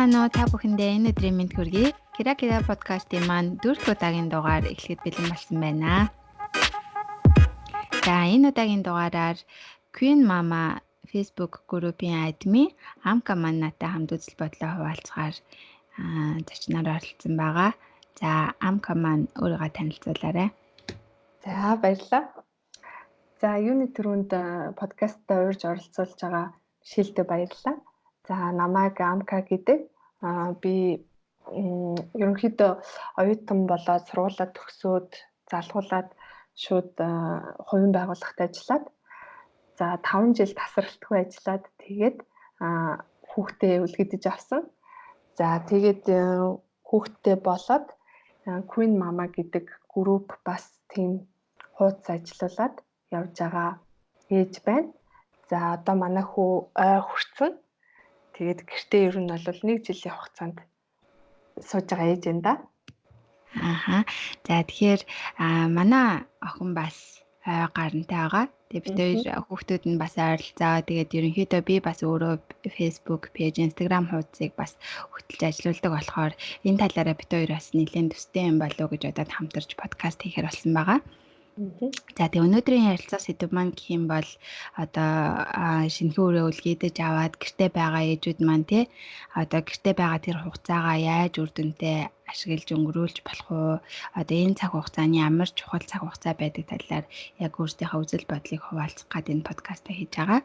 Баярлалаа та бүхэндээ энэ өдрийн мэнд хүргэе. Кира подкастын маань 4 удаагийн дугаар эхлэхэд бэлэн болсон байна. За энэ удаагийн дугаараар Queen Mama Facebook группийн админ Амка маань надтай хамт үзэл бодлоо хуваалцахаар зочноор оролцсон байгаа. За Амка маань өөрийгөө танилцуулаарай. За баярлалаа. За юуны төрөнд подкастта урьж оролцуулж байгаа шилдэд баярлалаа. За намайг Амка гэдэг. Би ерөнхийдөө оюутан болоод сургуулаа төгсөөд залгуулад шууд хувийн байгууллагт ажиллаад за 5 жил тасралтгүй ажиллаад тэгээд хүүхдээ үлгэдэж авсан. За тэгээд хүүхдтэй болоод Queen Mama гэдэг групп бас тийм хуудас ажиллуулад явж байгаа ээж байна. За одоо манай хүү ой хүрсэн. Тэгээд гэртээ ер нь бол 1 жилийн хугацаанд сууж байгаа ээж энэ да. Ааха. За тэгэхээр манай охин бас ой гарантай байгаа. Тэгээд бид хоёр хүүхдүүд нь бас ойролцоо. Тэгээд ерөнхийдөө би бас өөрөө Facebook пэйж, Instagram хуудсыг бас хөтлж ажиллаулдаг болохоор энэ талаараа бид хоёр бас нэлээд төстэй юм болов уу гэж бодоод хамтарч подкаст хийхээр болсон байгаа. За тэгээ өнөөдрийн ярилцах сэдв маань гэх юм бол одоо шинэхэн өрөө үлгэдэж аваад гэртээ байгаа ээжүүд маань тий одоо гэртээ байгаа тэр хугацаагаа яаж үр дүнтэй ашиглаж өнгөрүүлж болох уу? Одоо энэ цаг хугацааны ямар чухал цаг хугацаа байдаг талаар яг өөрсдийнхөө үзэл бодлыг хуваалцах гэдэг энэ подкастаа хийж байгаа.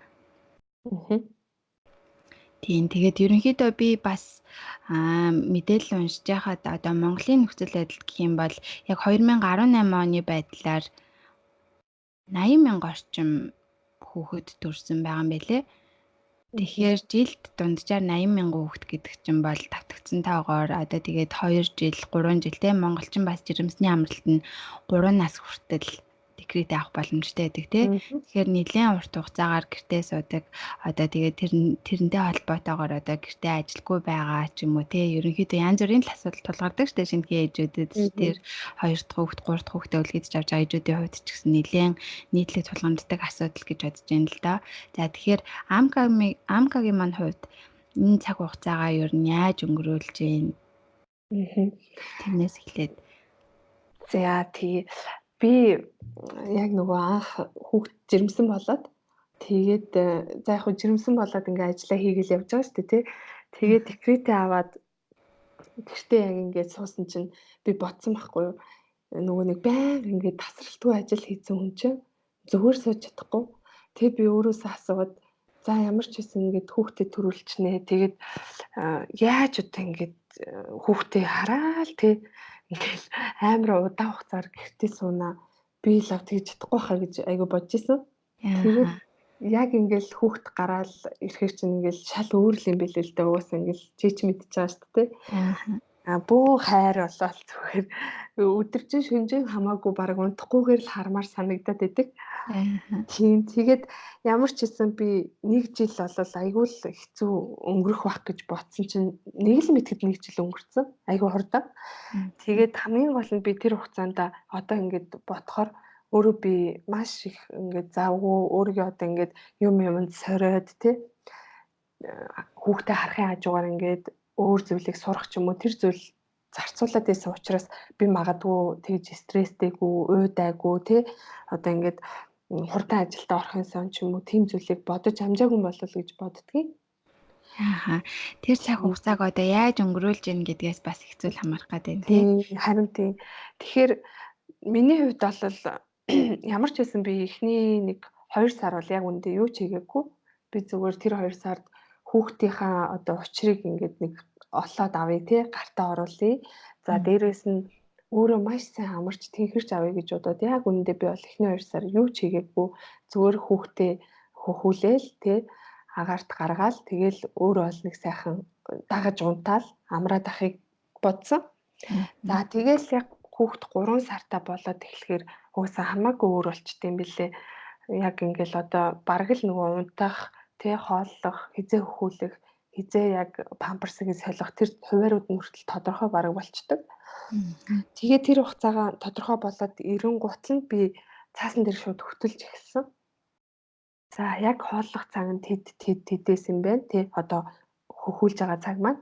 Тийм тэгээд ерөнхийдөө би бас мэдээлэл уншиж байхад одоо Монголын нөхцөл байдал гэх юм бол яг 2018 оны байдлаар 80,000 орчим хүүхэд төрсэн байгаа юм байлээ. Тэгэхээр жилд дунджаар 80,000 хүүхэд гэдэг чинь бол тавтагдсан таагаар одоо тэгээд 2 жил, 3 жил те монголчин бас жирэмсний амралт нь 3 нас хүртэл декрет авах боломжтой байдаг те. Тэгэхээр нэлээд урт хугацаагаар гэртээ суудаг. Одоо тэгээд тэрнтэй холбоотойгоор одоо гэртээ ажилгүй байгаа ч юм уу те. Ерөнхийдөө янз бүрийн асуудал тулгардаг штэ шинэхэн ээжүүдэд тэр 2 дахь хүүхэд, 3 дахь хүүхдээ үлгэдэж авч байгаа ээжүүдийн хувьд ч гэсэн нэлээд нийтлэг тулгамддаг асуудал гэж бодож байна л да. За тэгэхээр Амкагийн маань хувьд энэ цаг хугацаагаа ер нь яаж өнгөрүүлж байна? Тэрнээс эхлээд. За тий би яг нөгөө анх хүүхд жирэмсэн болоод тэгээд за яг жирэмсэн болоод ингээ ажиллаа хийгээл явж байгаа шүү дээ тий. Тэгээд декретээ аваад гэртээ яг ингээд суусан чинь би бодсон байхгүй юу? Нөгөө нэг байнга ингээд тасралтгүй ажил хийсэн хүн чинь зүгээр сууж чадахгүй. Тэг би өөрөөсөө асууад за ямар ч байсан ингээд хүүхдэд төрүүлчихнэ. Тэгээд яаж одоо ингээд хүүхдээ хараал тий ингээд амар удаан хугацаар гэртээ суунаа би лав тэгж чадахгүй хаа гэж айгу бодож исэн. Тэгээд яг ингээл хүүхд гараал ирэхээр чинь ингээл шал өөр л юм билээ л дээ. Уус ингээл чи ч мэдчихэж байгаа шүү дээ. Бөө хайр болоод зүгээр өдөржин шөнжин хамаагүй баг унтахгүйгээр л хармаар санагдаад байдаг. Тийм тэгээд ямар ч хэсэн би 1 жил болол айгүй л хэцүү өнгөрөх байх гэж бодсон чинь нэг л мэтгэд 1 жил өнгөрцөн. Айгүй хурдан. Тэгээд хамгийн гол нь би тэр хугацаанд одоо ингээд бодохоор өөрөө би маш их ингээд завгүй өөрийгөө одоо ингээд юмд сориод тий хүүхдээ харахын хажуугаар ингээд өөр зүйлийг сурах ч юм уу тэр зүйл зарцуулаад байсан учраас би магадгүй тэгж стресстэйгүү, уйдаагүй тий одоо ингээд хурдан ажилдаа орохын сон ч юм уу тийм зүйлийг бодож амжаагүй болов гэж боддгийг. Тэр цаг хугацааг одоо яаж өнгөрүүлж ийн гэдгээс бас их зүйл хамаарх гэдэг тийм. Харин тийм. Тэгэхээр миний хувьд бол ямар ч байсан би эхний нэг 2 сар бол яг үндэ юу ч хийгээгүй. Би зүгээр тэр 2 сард хүүхдийнхаа одоо учрыг ингээд нэг олоод авъя тий гартаа оруулъя. За дээрээс нь өөрөө маш сайн амарч тэнхэрч авъя гэж бодоод яг үндэ би бол эхний 2 сар юу ч хийгээгүй. Зүгээр хүүхдээ хөхүүлээл тий агаарт гаргаал тэгэл өөрөө бол нэг сайхан дагаж унтаал амраад ахыг бодсон. За тэгэл яг хүүхд 3 сартаа болоод эхлэхээр уусаа хамаагүй өөр болчтой юм билээ. Яг ингээл одоо бараг л нөгөө унтах, тий хооллох, хизээ хөхүүлэх, хизээ яг памперсыг солих тэр хуваарууд нь хүртэл тодорхой бараг болчдөг. Тэгээ тэр хугацаагаа тодорхой болоод 90 гутал нь би цаасан дээр шууд хөтөлж эхэлсэн. За яг хооллох цаг нь тэдээс юм байна тий одоо хөхүүлж байгаа цаг маань.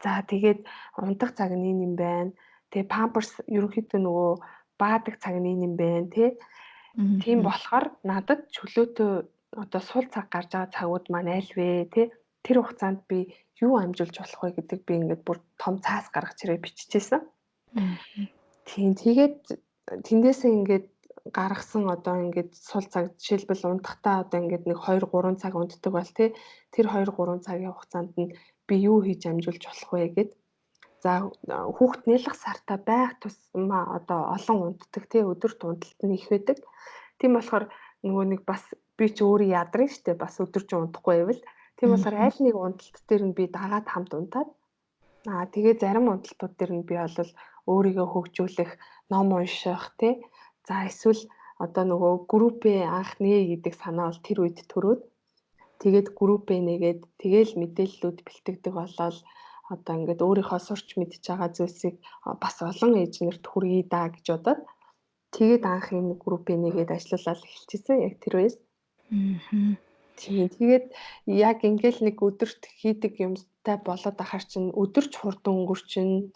За тэгээд унтах цаг нь юм байна. Тэгээ памперс ерөнхийдөө нөгөө баадаг цаг нь юм байна тий. Тийм Мгм. болохоор надад чөлөөтэй одоо сул цаг гарч байгаа цагууд маань аль вэ тий? Тэр хугацаанд би юу амжуулж болох вэ гэдэг би ингээд бүр том цаас гаргаж ирээ биччихсэн. Мгм. Тийм тэгээд тэндээсээ ингээд гаргасан одоо ингээд сул цаг жишээлбэл унтахтаа одоо ингээд нэг 2, 3 цаг унтдаг бол тий тэр 2, 3 цагийн хугацаанд нь би юу хийж амжуулж болох вэ гэд. За хүүхэд нялх сартай байх тусмаа одоо олон унтдаг тий өдөрт унталт нь их байдаг. Тийм болохоор нөгөө нэг бас би ч өөрөө ядраа штэ бас өдөржин унтахгүй байвал. Тийм болохоор Мгм. аль нэг унталт дээр нь би дагаад хамт унтаад тэгээ зарим унталтууд дээр нь би бол өөрийгөө хөгжүүлэх, ном унших тий. За эсвэл одоо нөгөө группээ анх нээ гэдэг санаа бол тэр үед төрөөд тэгээд группээ нэгээд тэгээл мэдээллүүд бэлтгэдэг болол одоо ингээд өөрийнхөө сурч мэдж байгаа зүйлсийг бас олон ээж нарт хүргэе даа гэж бодоод тэгээд анх энэ группээ нэгээд ажиллаулаад эхэлчихсэн яг тэр үеэс. Мгм. Тийм. Тэгээд яг ингээл нэг өдөрт хийдэг юмтай болоод ахаар чинь өдөрч хурдан өнгөрчнө.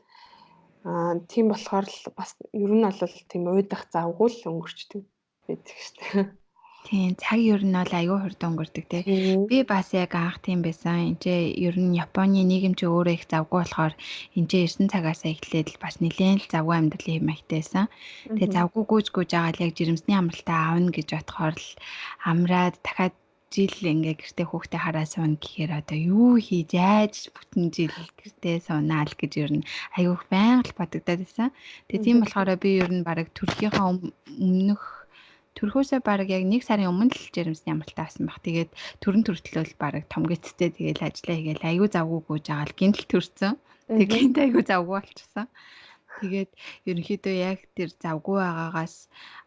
Тийм болохоор л бас ер нь бол тийм уйдах завгүй л өнгөрчдөг байдаг штэ. Тийм, цаг ер нь бол аюу хурдан өнгөрдөг те. Тийм. Би бас яг анх тийм байсан. Энд ер нь Японы нийгэм чи өөрөө их завгүй болохоор энд 9 цагаас эхлээд л бас нэлээд л завгүй амьдралын хэм маягтайсан. Тэгээ Мгм. завгүй гүйж гүйж байгаа л яг жирэмсний амралтаа аавна гэж бодохоор л амраад дахиад жил ингээ гэртээ хүүхдээ хараа суuna гэхээр одоо юу хийж яаж бүтэн жил гэртээ суунаа л гэж ер нь аюух байнга л бодогдоод байсан. Тэгээ тийм Мгм. болохоор би ер нь бараг төрхийнхаа өмнөх төрхөөсөө бараг яг 1 сарын өмнө л жирэмсний амралтаа авсан баг. Тэгээд төрөн төртлөөл бараг том гэцтэй тэгээд ажиллаа хийгээл аюу завгүй гүйж байгаа л гинтл төрсөн. Тэг Мгм. гинт аюу завгүй болчихсон. Тэгээд ерөнхийдөө яг тэр завгүй байгаагаас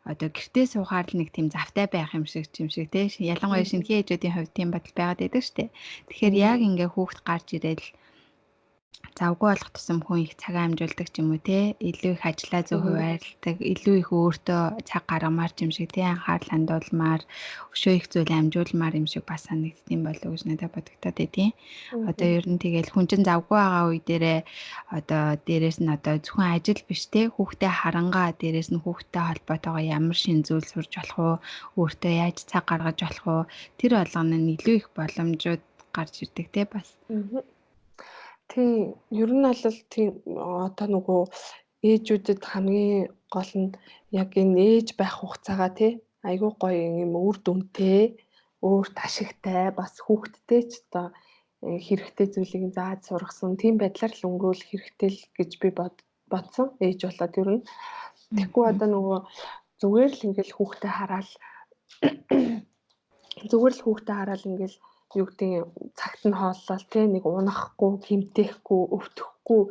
одоо гэртээ суухаар л нэг тийм завтай байх юм шиг тий. Ялангуяа Мгм. шинэхэн ээжүүдийн хувьд тийм бодол байгаад байдаг шүү дээ. Тэгэхээр Тийм. яг ингээ хүүхэд гарч ирээл завгүй болох тусам хүн их цагаа амжуулдаг ч юм уу те илүү их ажлаа зөв Мгм. хуваарлдаг илүү их өөртөө цаг гаргамаар ч юм шиг те анхаарал хандуулмаар өшөө их зүйл амжуулмаар юм шиг бас санагдсан болов уу гэж надад бодогдоод байдیں۔ Одоо Мгм. ер нь тэгэл хүн чинь завгүй байгаа үе дээрээ одоо дээрэс нь одоо зөвхөн ажил биш те хүүхдээ харангаа дээрэс нь хүүхдтэй холбоотойгоо ямар шин зүйл сурч болох уу өөртөө яаж цаг гаргаж болох уу тэр болгоно нь илүү их боломжууд гарч ирдэг те бас. Мгм. Тийм. Ер нь бол тийм одоо нөгөө ээжүүдэд хамгийн гол нь яг энэ ээж байх хугацаагаа тий айгүй гоё юм үр дүнтэй, өөрт ашигтай бас хүүхэдтэй ч одоо хэрэгтэй зүйлийг зааж сургасан. Тийм байдлаар л өнгөрүүлэх хэрэгтэй л гэж би бодсон. Ээж болоод ер нь. Тэгэхгүй Мгм. одоо нөгөө зүгээр л ингээл хүүхдээ хараад зүгээр л хүүхдээ хараад ингээл юу гэдгийг цагт нь хооллол тий нэг унахгүй, гэмтээхгүй, өвтөхгүй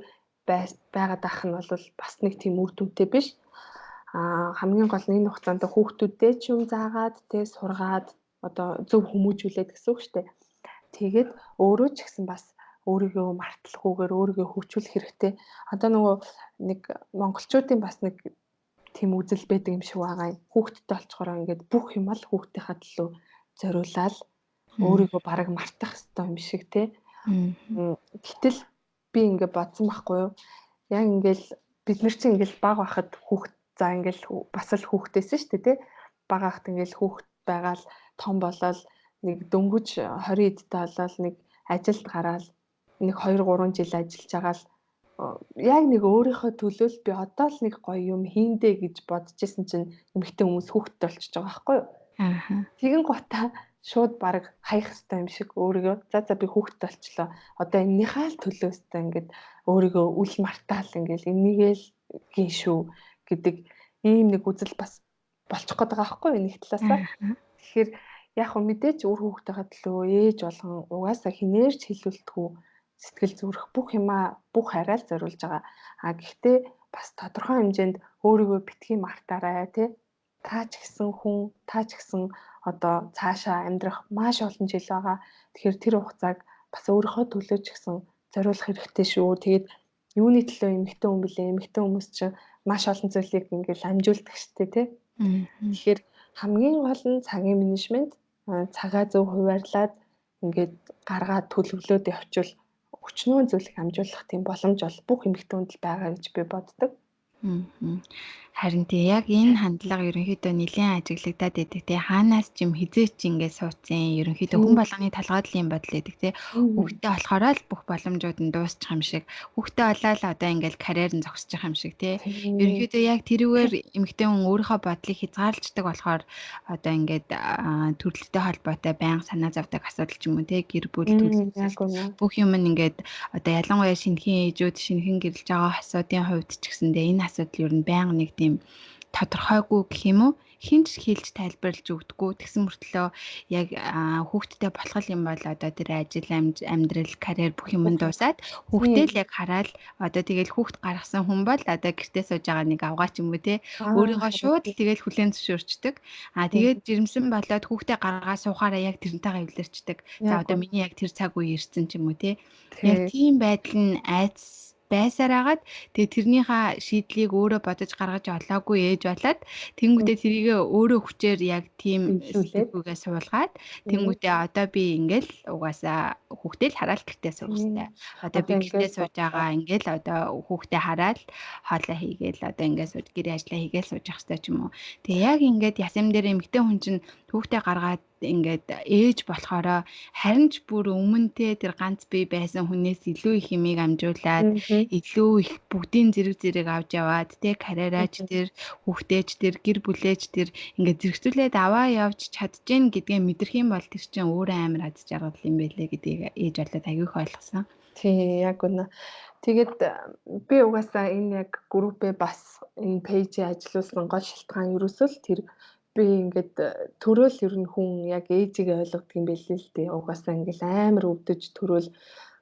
байгаад ах нь бол бас нэг тийм үр дүнтэй биш. Хамгийн гол нь энэ хугацаанд хүүхдүүддээ ч юм заагаад тий сургаад одоо зөв хүмүүжүүлээд гэсэн үг шүү дээ. Тэгээд өөрөө ч гэсэн бас өөрийгөө марталгүйгээр өөрийгөө хөгжүүлэх хэрэгтэй. Одоо нөгөө нэг монголчуудын бас нэг тийм үзэл байдаг юм шиг байгаа юм. Хүүхэдтэй олцохороо ингээд бүх юм л хүүхдийнхаа төлөө зориулаад Мгм. өөрийгөө бараг мартах хэвээр юм шиг тий. Мгм. Гэтэл би ингээд бодсон байхгүй юу? Яг ингээл бид нар чинь ингээл баг байхад хүүхэд за ингээл бас л хүүхдээсэн шүү дээ тий. Баг байхад ингээл хүүхэд байгаал том болоод нэг дөнгөж 20 эдтэй болоод нэг ажилд гараад нэг 2 3 жил ажиллаж байгаа л яг нэг өөрийнхөө төлөө л би одоо л нэг гоё юм хийндэ гэж бодож исэн чинь эмэгтэй хүмүүс хүүхэдтэй болчихж байгаа байхгүй юу? Ааха. Тэгэн гутаа шууд бараг хаях хэвээр юм шиг өөрийгөө за би хүүхэдтэй болчлоо. Одоо энэнийхээ л төлөө өстой ингээд өөрийгөө үл мартаал ингээл энийгээ л хийн шүү гэдэг ийм нэг үзэл бас болчих гээд байгаа байхгүй юу нэг талаасаа. Ааха. Тэгэхээр яг хөө мэдээч үр хүүхдийнхээ төлөө ээж болгон угаасаа хинээрч хэлүүлдэггүй сэтгэл зүрх бүх юмаа бүх хараа л зориулж байгаа. Гэхдээ бас тодорхой хэмжээнд өөрийгөө битгий мартаарай тий. Та ч гэсэн хүн, та ч гэсэн одоо цаашаа амьдрах маш олон жил байгаа. Тэгэхээр тэр хугацааг бас өөрийнхөө төлөө ч гэсэн зориулах хэрэгтэй шүү. Тэгээд юуны төлөө эмэгтэй хүн блэ? Эмэгтэй хүмүүс чинь маш олон зүйлийг ингээл амжуулдаг штэ тий. Мгм. Тэгэхээр хамгийн гол нь цагийн менежмент, цагаа зөв хуваарлаад ингээд гаргаад төлөвлөөд явчвал хүчнүү зүйлийг амжуулах тийм боломж бол бүх эмэгтэй хүнд л байгаа гэж би боддог. Харин тий яг энэ хандлага ерөнхийдөө нэлээд ажиглагдаад байдаг тий хаанаас ч юм хизээч ингээд суудсан ерөнхийдөө хүн Тийм. болгоны талгаадлын бодол байдаг тий Мгм. хүүхдээ болохоор л бүх боломжууд нь дуусчих юм шиг хүүхдээ олоод одоо ингээд карьер нь зогсчих юм шиг тий Тийм. ерөнхийдөө яг тэрүүгээр эмэгтэй хүн өөрийнхөө бодлыг хязгаарлаждаг болохоор одоо ингээд төрөлхтөй холбоотой байнга санаа зовдөг асуудал ч юм уу тий гэр бүл Яг төлөвлөлт үнэ. бүх юм нь ингээд одоо ялангуяа шинэхэн ээжүүд шинэхэн гэрлэж байгаа хосуудын хувьд ч гэсэндээ энэ асуудал ер нь байнга нэг тийм тодорхойгүй гэх юм уу хинч хэлж тайлбарлаж өгдөггүй тэгсэн мөртлөө яг хүүхдтэй болох юм бол одоо тэр ажил амьдрал карьер бүх юм нь дуусаад хүүхдээ л яг хараад одоо тэгэл хүүхд гаргасан хүн бол одоо гэртээ сууж байгаа нэг авгаа ч юм уу те өөрийгөө шууд л тэгэл хүлээн зөвшөөрчдөг тэгээд жирэмсэн болоод хүүхдээ гаргаа суухаараа яг тэрнтэйгээ эвлэрчдэг за одоо миний яг тэр цаг үе ирсэн ч юм уу те яг тийм байдал нь айц байсараагаад тэгээ тэрнийхээ шийдлийг өөрөө бодож гаргаж олоогүй ээж болоод тэнгуүтээ тэрийг өөрөө хүчээр яг тийм сэтгэхүйгээ суулгаад тэнгуүтээ одоо би ингээл угаасаа хүүхдээ л хараад гэртээ суух хэрэгтэй. Одоо би гэртээ сууж байгаа ингээл одоо хүүхдээ хараад хоолоо хийгээл одоо ингээд сууж гэрээ ажиллаа хийгээл сууж явах хэрэгтэй ч юм уу. Тэгээ яг ингээд ясам дээр эмэгтэй хүн чинь хүүхдээ гаргаад ингээд ээж болохоро харин ч бүр өмнөдөө тэр ганц бие байсан хүнээс илүү их юмыг амжуулаад илүү их бүгдийн зэрэг авч яваад тэ карьераач тэр хүүхдээч тэр гэр бүлээч тэр ингээд зэрэгцүүлээд аваа явж чадчихээн гэдгээ мэдрэх юм бол тэр чинь өөрөө амар аз жаргал юм байлээ гэдгийг ээж болоод аягүй их ойлгосон. Тий, яг үнэ. Тэгээд би угаасаа энэ яг группээ бас энэ пэйжээ ажилуулсан гол шалтгаан ерөөсөө л тэр би ингээд төрөөл ер нь хүн яг ээжигээ ойлгодог юм байлээ л дээ. Угаасаа ингээл амар өвдөж төрөөл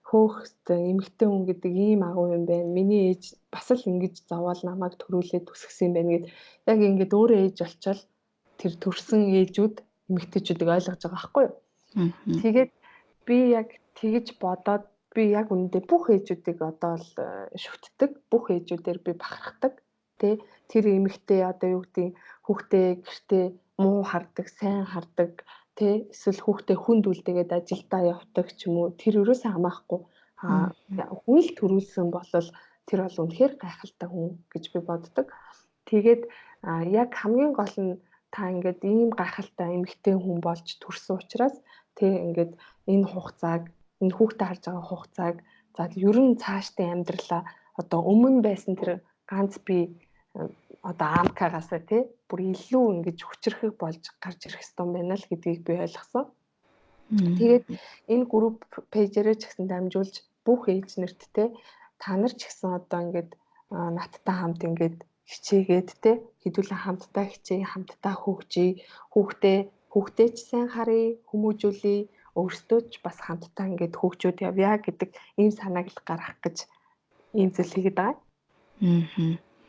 хөөхт эмэгтэй хүн гэдэг ийм агуу юм байна. Миний ээж бас л ингэж зовоол намайг төрүүлээд төсгсөн юм байна гэд яг ингээд өөрөө ээж болчоод тэр төрсэн ээжүүд эмэгтэйчүүдийг ойлгож байгаа байхгүй юу? Тэгээд би яг тэгж бодоод би яг үүндээ бүх ээжүүдийг одоо л шүтдэг. Бүх ээжүүдээр би бахархдаг. Тэ тэр эмэгтэй одоо юу гэдэг хүүхдээ гэртээ муу хардаг, сайн хардаг, тэ эсвэл хүүхдээ хүнд үлдээгээд ажилдаа явдаг ч юм уу. Тэр ерөөсөө хамаахгүй. Хүн л төрүүлсэн бол тэр бол үнэхээр гайхалтай хүн гэж би боддог. Тэгээд яг хамгийн гол нь та ингээд ийм гайхалтай эмэгтэй хүн болж төрсөн учраас тэг ингээд энэ хугацааг энэ хүүхдээ харж байгаа хугацааг за ер нь цаашдын амьдралаа одоо өмнө байсан тэр ганц би одоо амкагаасаа тий бүр илүү ингэж хүчрэхэг болж гарч ирэх ёстой юм байна л гэдгийг би ойлгосон. Тэгээд энэ групп пэйжээрээ ч гэсэн дамжуулж бүх ээж нарт тий та нар ч гэсэн одоо ингээд надтай хамт ингээд хичээгээд тий хэдүүлэн хамтдаа хичээ хамтдаа хөгжий хүүхдээ ч сайн харъя хүмүүжүүлээ өөрсдөө ч бас хамтдаа ингээд хөгжөөд явъя гэдэг ийм санааг л гаргах гэж ийм зүйл хийгээд байгаа.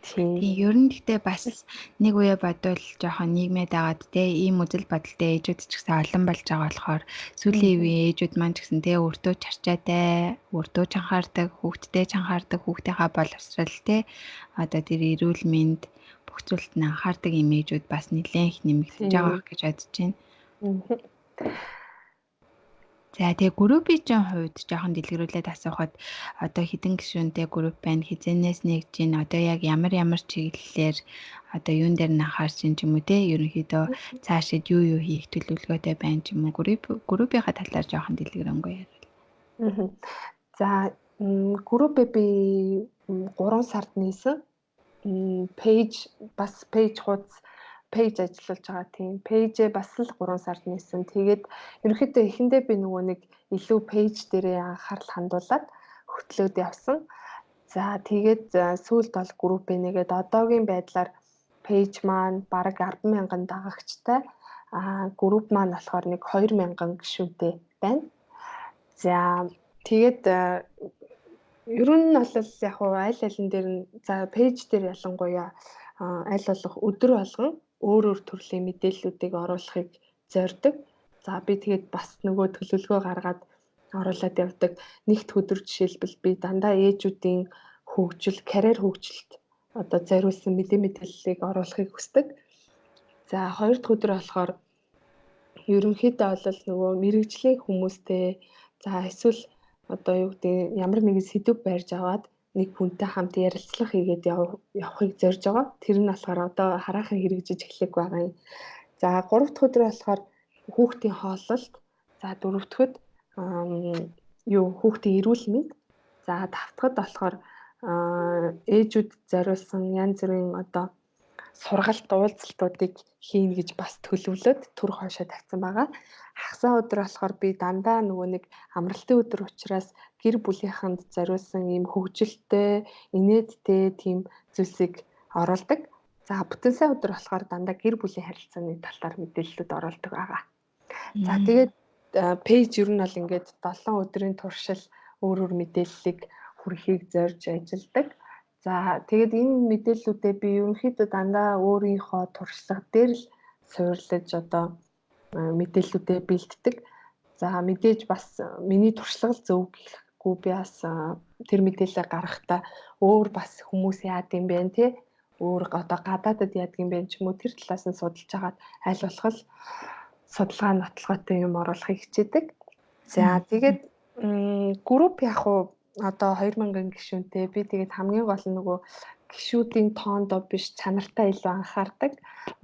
Тийм ер нь гэхдээ бас нэг үе бодвол жоохон нийгмээд агаад те ийм үзэл бодолтой ээжүүд ч гэсэн олон болж байгаа болохоор сүүлийн үеийн ээжүүд маань ч гэсэн те өөртөө чарчаатай өөртөө ч анхаардаг хүүхдтэй ч анхаардаг хүүхдийнхаа боловсрал те одоо тэр эрүүл мэнд бүх зүйлд нь анхаардаг юм ээжүүд бас нэлээд их нэмэгдэж байгаа гэж бодож байна. За тэгээ группийн хувьд жоохон дэлгэрүүлээд асуухад одоо хэдэн гишүүнтэй групп байна хизэнээс нэгж ийн одоо яг ямар чиглэлээр одоо юун дээр нь анхаарч юм уу те ерөнхийдөө цаашид юу хийх төлөвлөгөөтэй байна ч юм уу группийнхаа талаар жоохон дэлгэрэнгүй ярил. За группээ би 3 сард нээсэн. Пэйж хуудас пэйж ажиллуулж байгаа тийм пэйжээ бас л 3 сард нээсэн. Тэгээд ерөнхийдөө эхэндээ би нөгөө нэг илүү пэйж дээрээ анхаарал хандуулад хөтлөөд явсан. За тэгээд сүүлд бол группээ нэгээд одоогийн байдлаар пэйж маань бараг 10,000 дагагчтай. Групп маань болохоор нэг 2,000 гишүүнтэй байна. За тэгээд ер нь бол яг аль алин дээр нь за пэйж дээр ялангуяа аль болох өдөр болгон өөр төрлийн мэдээллүүдийг оруулахыг зорддог. За би тэгээд бас нөгөө төлөвлөгөө гаргаад оруулаад явдаг. Нэгд өдөр жишээлбэл би дандаа ээжүүдийн хөгжил, карьер хөгжилд одоо зориулсан мэдээллийг оруулахыг хүсдэг. За хоёр дахь өдөр болохоор ерөнхийдөө бол нөгөө мэрэгжлийн хүмүүстэй за эсвэл одоо юу гэдэг ямар нэгэн сэдв барьж аваад нэг хүнтэй хамт ярилцлага хийгээд явахыг зорж байгаа. Тэр нь болохоор одоо хараахан хэрэгжиж эхлэх байгаа юм. За 3 дахь өдөр болохоор хүүхдийн хооллолт. За 4 дахьд хүүхдийн эрүүл мэнд. За 5 дахьд болохоор ээжүүд зориулсан янз бүрийн одоо сургалт уулзалтуудыг хийнэ гэж бас төлөвлөд түр хойшоо тавьсан байгаа. Хагасаа өдөр болохоор би дандаа нөгөө нэг амралтын өдөр учраас гэр бүлийнхэнд зориулсан ийм хөгжилтэй, инээдтэй тийм зүйлсийг оруулдаг. За бүтэн сая өдөр болохоор дандаа гэр бүлийн харилцааны талаар мэдээллүүд оруулдаг байгаа. За тэгээд пэйж ер нь бол ингээд 7 өдрийн туршил өөр мэдээллийг хүргэхийг зорж ажилладаг. За тэгээд энэ мэдээллүүдээ би ерөнхийдөө дандаа өөрийнхөө туршлага дээр л суйрлаж одоо мэдээллүүдээ бэлддэг. За мэдээж бас миний туршлага зөв гэхгүй би бас тэр мэдээлэлээ гаргахдаа өөр бас хүмүүс яад юм бэ те өөр одоо гадаадад яадаг юм бэ ч юм уу тэр талаас нь судалж хагаад аль болох судалгаа нотлоготой юм оруулахыг хичээдэг. За тэгээд групп яг уу одоо 2000 гишүүнтэй би тэгээд хамгийн гол нь нөгөө гишүүдийн тоондоо биш чанартай илүү анхаардаг.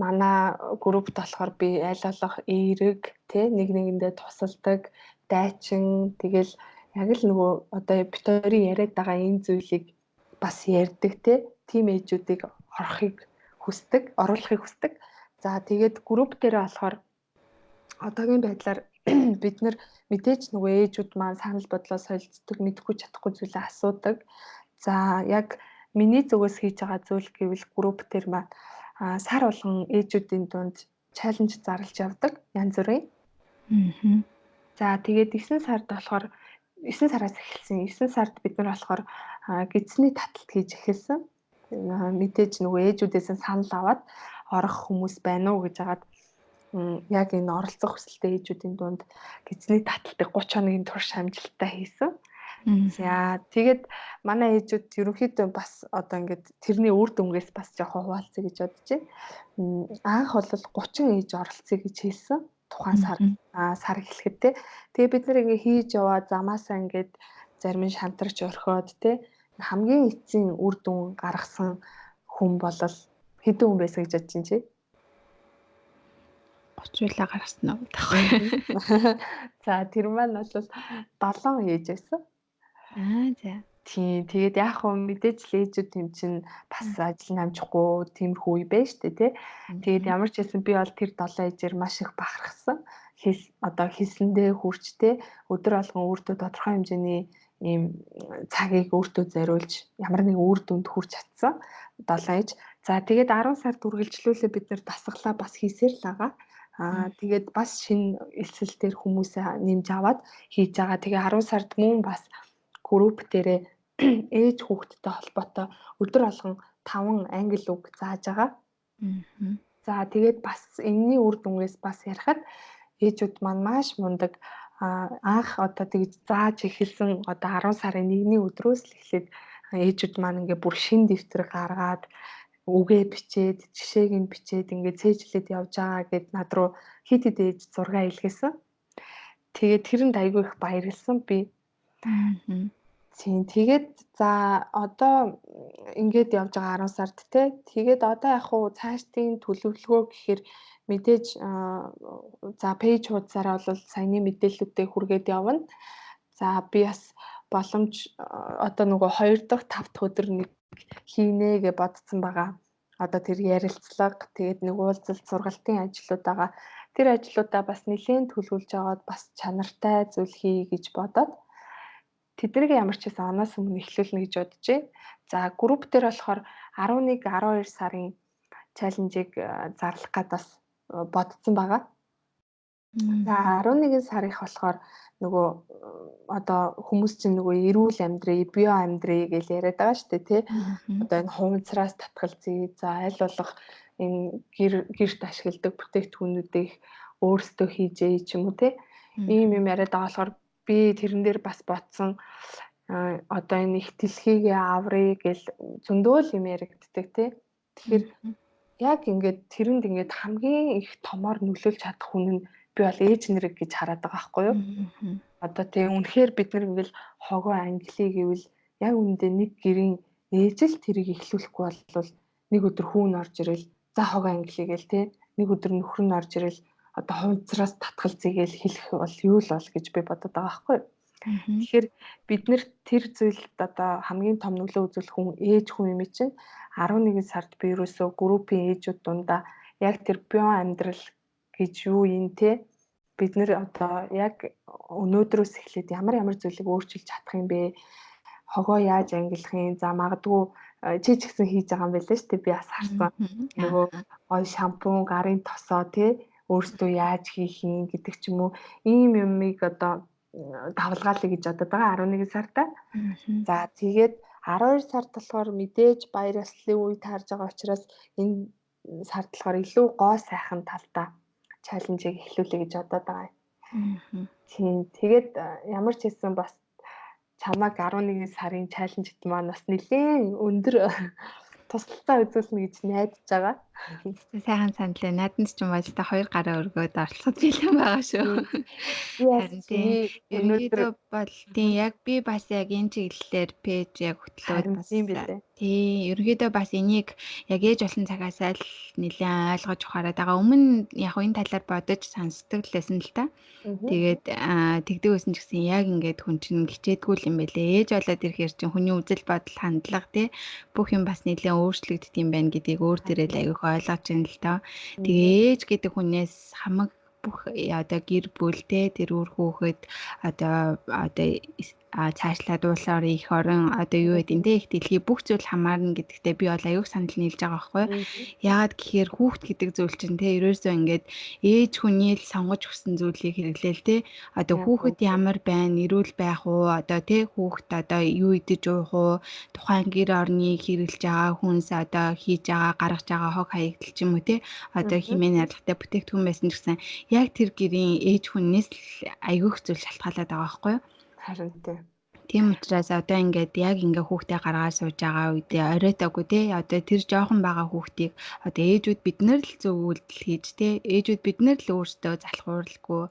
Манай группт болохоор би аль болох эерэг тий нэг нэгэндээ тусалдаг, дайчин тэгэл яг л нөгөө одоо битүүрийн яриад байгаа энэ зүйлийг бас ярьдаг тий тим ээжүүдийг оруулахыг хүсдэг. За тэгээд групп дээр болохоор одоогийн байдлаар бид нар мэдээж нөгөө ээжүүд маань санал бодлоо солилцдог, мэдэхгүй чадахгүй зүйлээ асуудаг. За яг миний зүгээс хийж байгаа зүйл гэвэл групп дээр маань сар болгон ээжүүдийн дунд чаленж зарлж явдаг янз бүрийн. За тэгээд 9 сард болохоор 9 сараас эхэлсэн. 9 сард бид нар болохоор гидсний таталт хийж эхэлсэн. Мэдээж нөгөө ээжүүдээс санал аваад орох хүмүүс байна уу гэж хагаад яг энэ оролцох хүсэлтэй ээжүүдийн дунд гидсний таталтыг 30 хоногийн турш амжилттай хийсэн. За тэгээд манай ээжүүд ерөнхийдөө бас одоо ингээд тэрний үр дүнгээс бас жоохон хуваалцъя гэж бодож байна. Анх бол 30 ээж оролцъё гэж хэлсэн. Тухайн сар эхлэхэд те. Тэгээ бид нар ингээ хийж яваа замаасаа ингээд зарим нь шантарч орхиод те хамгийн эцсийн үр дүн гаргасан хүн бол хэдэн хүн байсан гэж бодож чинь чи? 30 улаа гаргасан уу таахгүй. За тэр маань бол 7 ээж байсан. За. Тийм тэгээд яг хөө мэдээж л ээжүүд юм чинь бас ажил намжихгүй тиймэрхүү үе байж штэ тий. Тэгээд ямар ч байсан би бол тэр 7 ээжээр маш их бахархсан. Одоо хэлсэндээ хүрчтэй өдөр алган өөртөө тодорхой хэмжээний ийм цагийг өөртөө зориулж ямар нэг үр дүнд хүрч чадсан 7 ээж. За тэгээд 10 сард үргэлжлүүлээ бид нар дасглаа бас хийсээр л байгаа. Тэгээд бас шинэ элсэл дээр хүмүүсээ нэмж аваад хийж байгаа. Тэгээ 10 сард мөн бас групп дээрээ ээж хүүхдтэй холбоотой өдөр алган 5 англи үг зааж байгаа. За тэгээд бас энэний үр дүнгээс бас ярихад ээжүүд маань маш мундаг анх одоо тэгж зааж эхэлсэн одоо 10 сарын 1-ний өдрөөс л эхлээд ээжүүд маань ингээ бүр шин дэвтэр гаргаад үгээ бичээд жишээг нь бичээд ингээ цээжлээд явж байгаа гэд над руу хит ээж зураг илгээсэн. Тэгээд тэрэнд айгүй их баярлсан би. Тэгээд за одоо ингээд явж байгаа 10 сард те. Тэгээд одоо яг хуу цаашдын төлөвлөгөө гэхээр мэдээж за пэйж хуудасаараа бол саяны мэдээллүүдээ хүргээд явна. За би бас боломж одоо нөгөө 2 дахь 5 дахь өдөр нэг хийнэ гэж бодсон байгаа. Одоо тэр ярилцлага тэгээд нэг уулзалт сургалтын ажлууд байгаа. Тэр ажлуудаа бас нэлээд төлөвлөж аваад бас чанартай зүйл хий гэж бодоод тэднийг ямар ч байсан оноос өмнө эхлүүлнэ гэж бодож байна. За групп дээр болохоор 11 12 сарын чаленжийг зарлах гээд бас бодсон байгаа. За 11 сарынх болохоор нөгөө одоо хүмүүс чинь нөгөө эрүүл амьдрий, био амьдрий гэж яриад байгаа шүү дээ тий. Одоо энэ хувцраас татгалзъя. За аль болох энэ гэрт ашигладаг бүтээгдэхүүнүүдийг өөрсдөө хийжээ ч юм уу тий. Ийм юм яриад байгаа болохоор би тэрэн дээр бас бодсон одоо энэ их дэлхийгээ аврыг гэл зөндөө л юм яригддаг тий. Тэгэхээр яг ингээд тэрэнд ингээд хамгийн их томоор нөлөөлж чадах хүн нь би бол ээж нэрэг гэж хараад байгаа байхгүй юу? Одоо тэгээ үнэхээр бид нар ингээл хогоо англи гэвэл яг үүндээ нэг гэрийн ээж л тэрийг эхлүүлэхгүй бол нэг өдөр хүүн орж ирэл за хогоо англи гээл те нэг өдөр нөхөр нь орж ирэл одоо хувцраас татгалзъя гээл хэлэх бол юу л бол гэж би бодод байгаа байхгүй юу? Тэгэхээр бид нэр тэр зүйлд одоо хамгийн том нөлөө үзүүлэх хүн ээж хүн юм чинь 11 сард би ерөөсөө группийн ээжүүд дундаа яг тэр био амьдрал гэж юу юм те бид нэр одоо яг өнөөдрөөс эхлээд ямар зүйлийг өөрчилж чадах юм бэ? Хогоо яаж ангилах юм? За магадгүй чи ч гэсэн хийж байгаа юм байлээ шүү дээ. Би бас харсан. Нөгөө гой шампунь, гарын тосоо тий өөртөө яаж хийх юм гэдэг ч юм уу. Ийм юмыг одоо давлгаалъя гэж бодод байгаа 11 сарда. За тэгээд 12 сард болохоор мэдээж баяр ёслолын үе таарж байгаа учраас энэ сард болохоор илүү гоо сайхан талдаа чаленжийг эхлүүлэе гэж бодоод байгаа. Тийм. Тэгээд ямар ч хэлсэн бас чамайг 11 сарын чаленжт маань бас нэлээд өндөр тусалцаа үзүүлнэ гэж найдаж байгаа. Сайхан санал байна. Надад ч юм уу та 2 гараа өргөөд оролцож билэн байгаа шүү. Харин тийм ерөнхийдөө бол тийм яг би бас яг энэ чиглэлээр пэйж яг хөтлөөд бас тийм ерөнхийдөө бас энийг яг ээж болсон цагаасаа л нэлээд ойлгож ухаарад байгаа. Өмнө яг энэ талаар бодож сонсдог лсэн л та. Тэгээд тэгдэг байсан ч гэсэн яг ингээд хүн чинь хичээдгүй юм байлээ. Ээж болоод ирэхээр чинь хүний үзэл бодол хандлага тий бүх юм бас нэлээд өөрчлөгддөг юм байна гэдгийг өөр дээрээ л аяг ойлгож байна л доо. Тэгээ ээж гэдэг хүнээс хамаг бүх одоо гэр бүлтэй тэр үр хүүхэд одоо цаашлаад уулаар их орон одоо юу гэдэг энэ их дэлхий бүх зүйл хамаарна гэдэгтээ би бол аюух санал нийлж байгаа байхгүй. Яагаад гэхээр хүүхд гэдэг зүйл чинь те ерөөсөө ингээд ээж хүний л сонгож өгсөн зүйлийг хэрэглээл те одоо хүүхэд ямар байна, эрүүл байх уу, одоо те хүүхэд одоо юу идэж уух уу, тухайн гэр орныг хэрэглэж байгаа хүнс одоо хийж байгаа, гаргаж байгаа хог хаягдл ч юм уу те одоо химийн арилгатай бүтээгдэхүүн байсан ч гэсэн яг тэр гэрийн ээж хүннээс аюух зүйл шалтгаалаад байгаа байхгүй юу? Харин тийм учраас одоо ингээд яг ингээ хүүхдээ гаргаад сууж байгаа үедээ оройтоогүй те одоо тэр жоохон байгаа хүүхдийг одоо ээжүүд бид нар л зөв үйлдэл хийж те ээжүүд бид нар л өөрсдөө залхууралгүй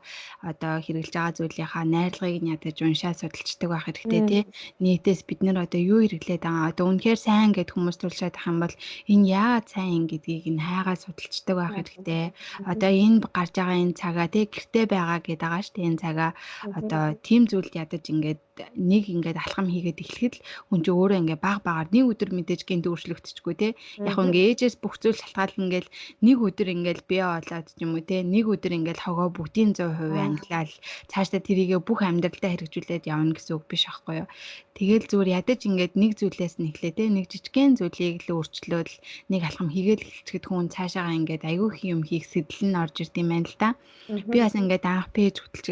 одоо хэрэгжилж байгаа зүйлийнхаа найрлагыг нь ядаж уншаад судалцдаг байх хэрэгтэй те нийтээс бид нар одоо юу хэрэглээд байгаа одоо үнэхээр сайн гэд хүмүүс тулшаад ах юм бол энэ яагаад сайн гэдгийг нь хайгаа судалцдаг байх хэрэгтэй одоо энэ гарч байгаа энэ цагаа те гэртээ байгаа гэдэг байгаа шүү дээ энэ цагаа одоо тийм зүйлд ядаж ингээд нэг ингээд алхам хийгээд эхлэхэд л хүн чинь өөрөө ингээд баг нэг өдөр мэдээж гинт өөрчлөгдөжгүй те яг ингээд ээжээс бүх зүйл шалтгаална ингээл нэг өдөр ингээд бие болоод ч юм уу те нэг өдөр ингээд хогоо бүгдийн 100% англиал цаашдаа тэрийгэ бүх амьдралдаа хэрэгжүүлээд явна гэсэн үг биш аахгүй юу тэгэл зүгээр ядаж ингээд нэг зүйлээс нь эхлэе те нэг жижигхэн зүйлийг л өөрчлөөд нэг алхам хийгээл эхэлчихэд хүн цаашаагаа ингээд аягүй их юм хийх сэтэл нь орж ирд юм байна л да би бас ингээд анх пэйж хөтлж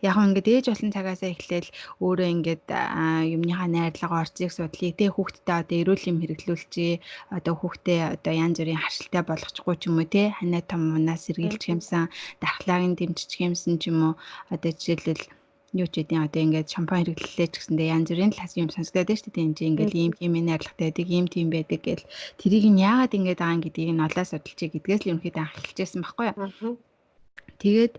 яг ингээд ээж болсон цагаасаа эхлээл өөрөө ингээд юмныхаа найрлага орцыг судлыг те хүүхдтэй одоо эрүүл юм хэрэглүүлчихье одоо хүүхдээ одоо янз бүрийн харшилтай болгочихгүй ч юм уу те ханаа том мунаас сэргийлж юмсан дархлааг нь дэмжиж юмсан ч юм уу одоо жишээлбэл юу ч гэдэг одоо ингээд шампунь хэрэглэлээ ч гэсэндээ янз бүрийн талаас юм сонсгоод байна шүү дээ энэ чинь ингээд ийм химийн найрлагатай байдаг ийм тийм байдаг гэл тэрийг нь яагаад ингээд байгаа юм гэдгийг нь олоо судалчих гэдгээс л ерөнхийдөө анхэлжсэн байхгүй юу тэгээд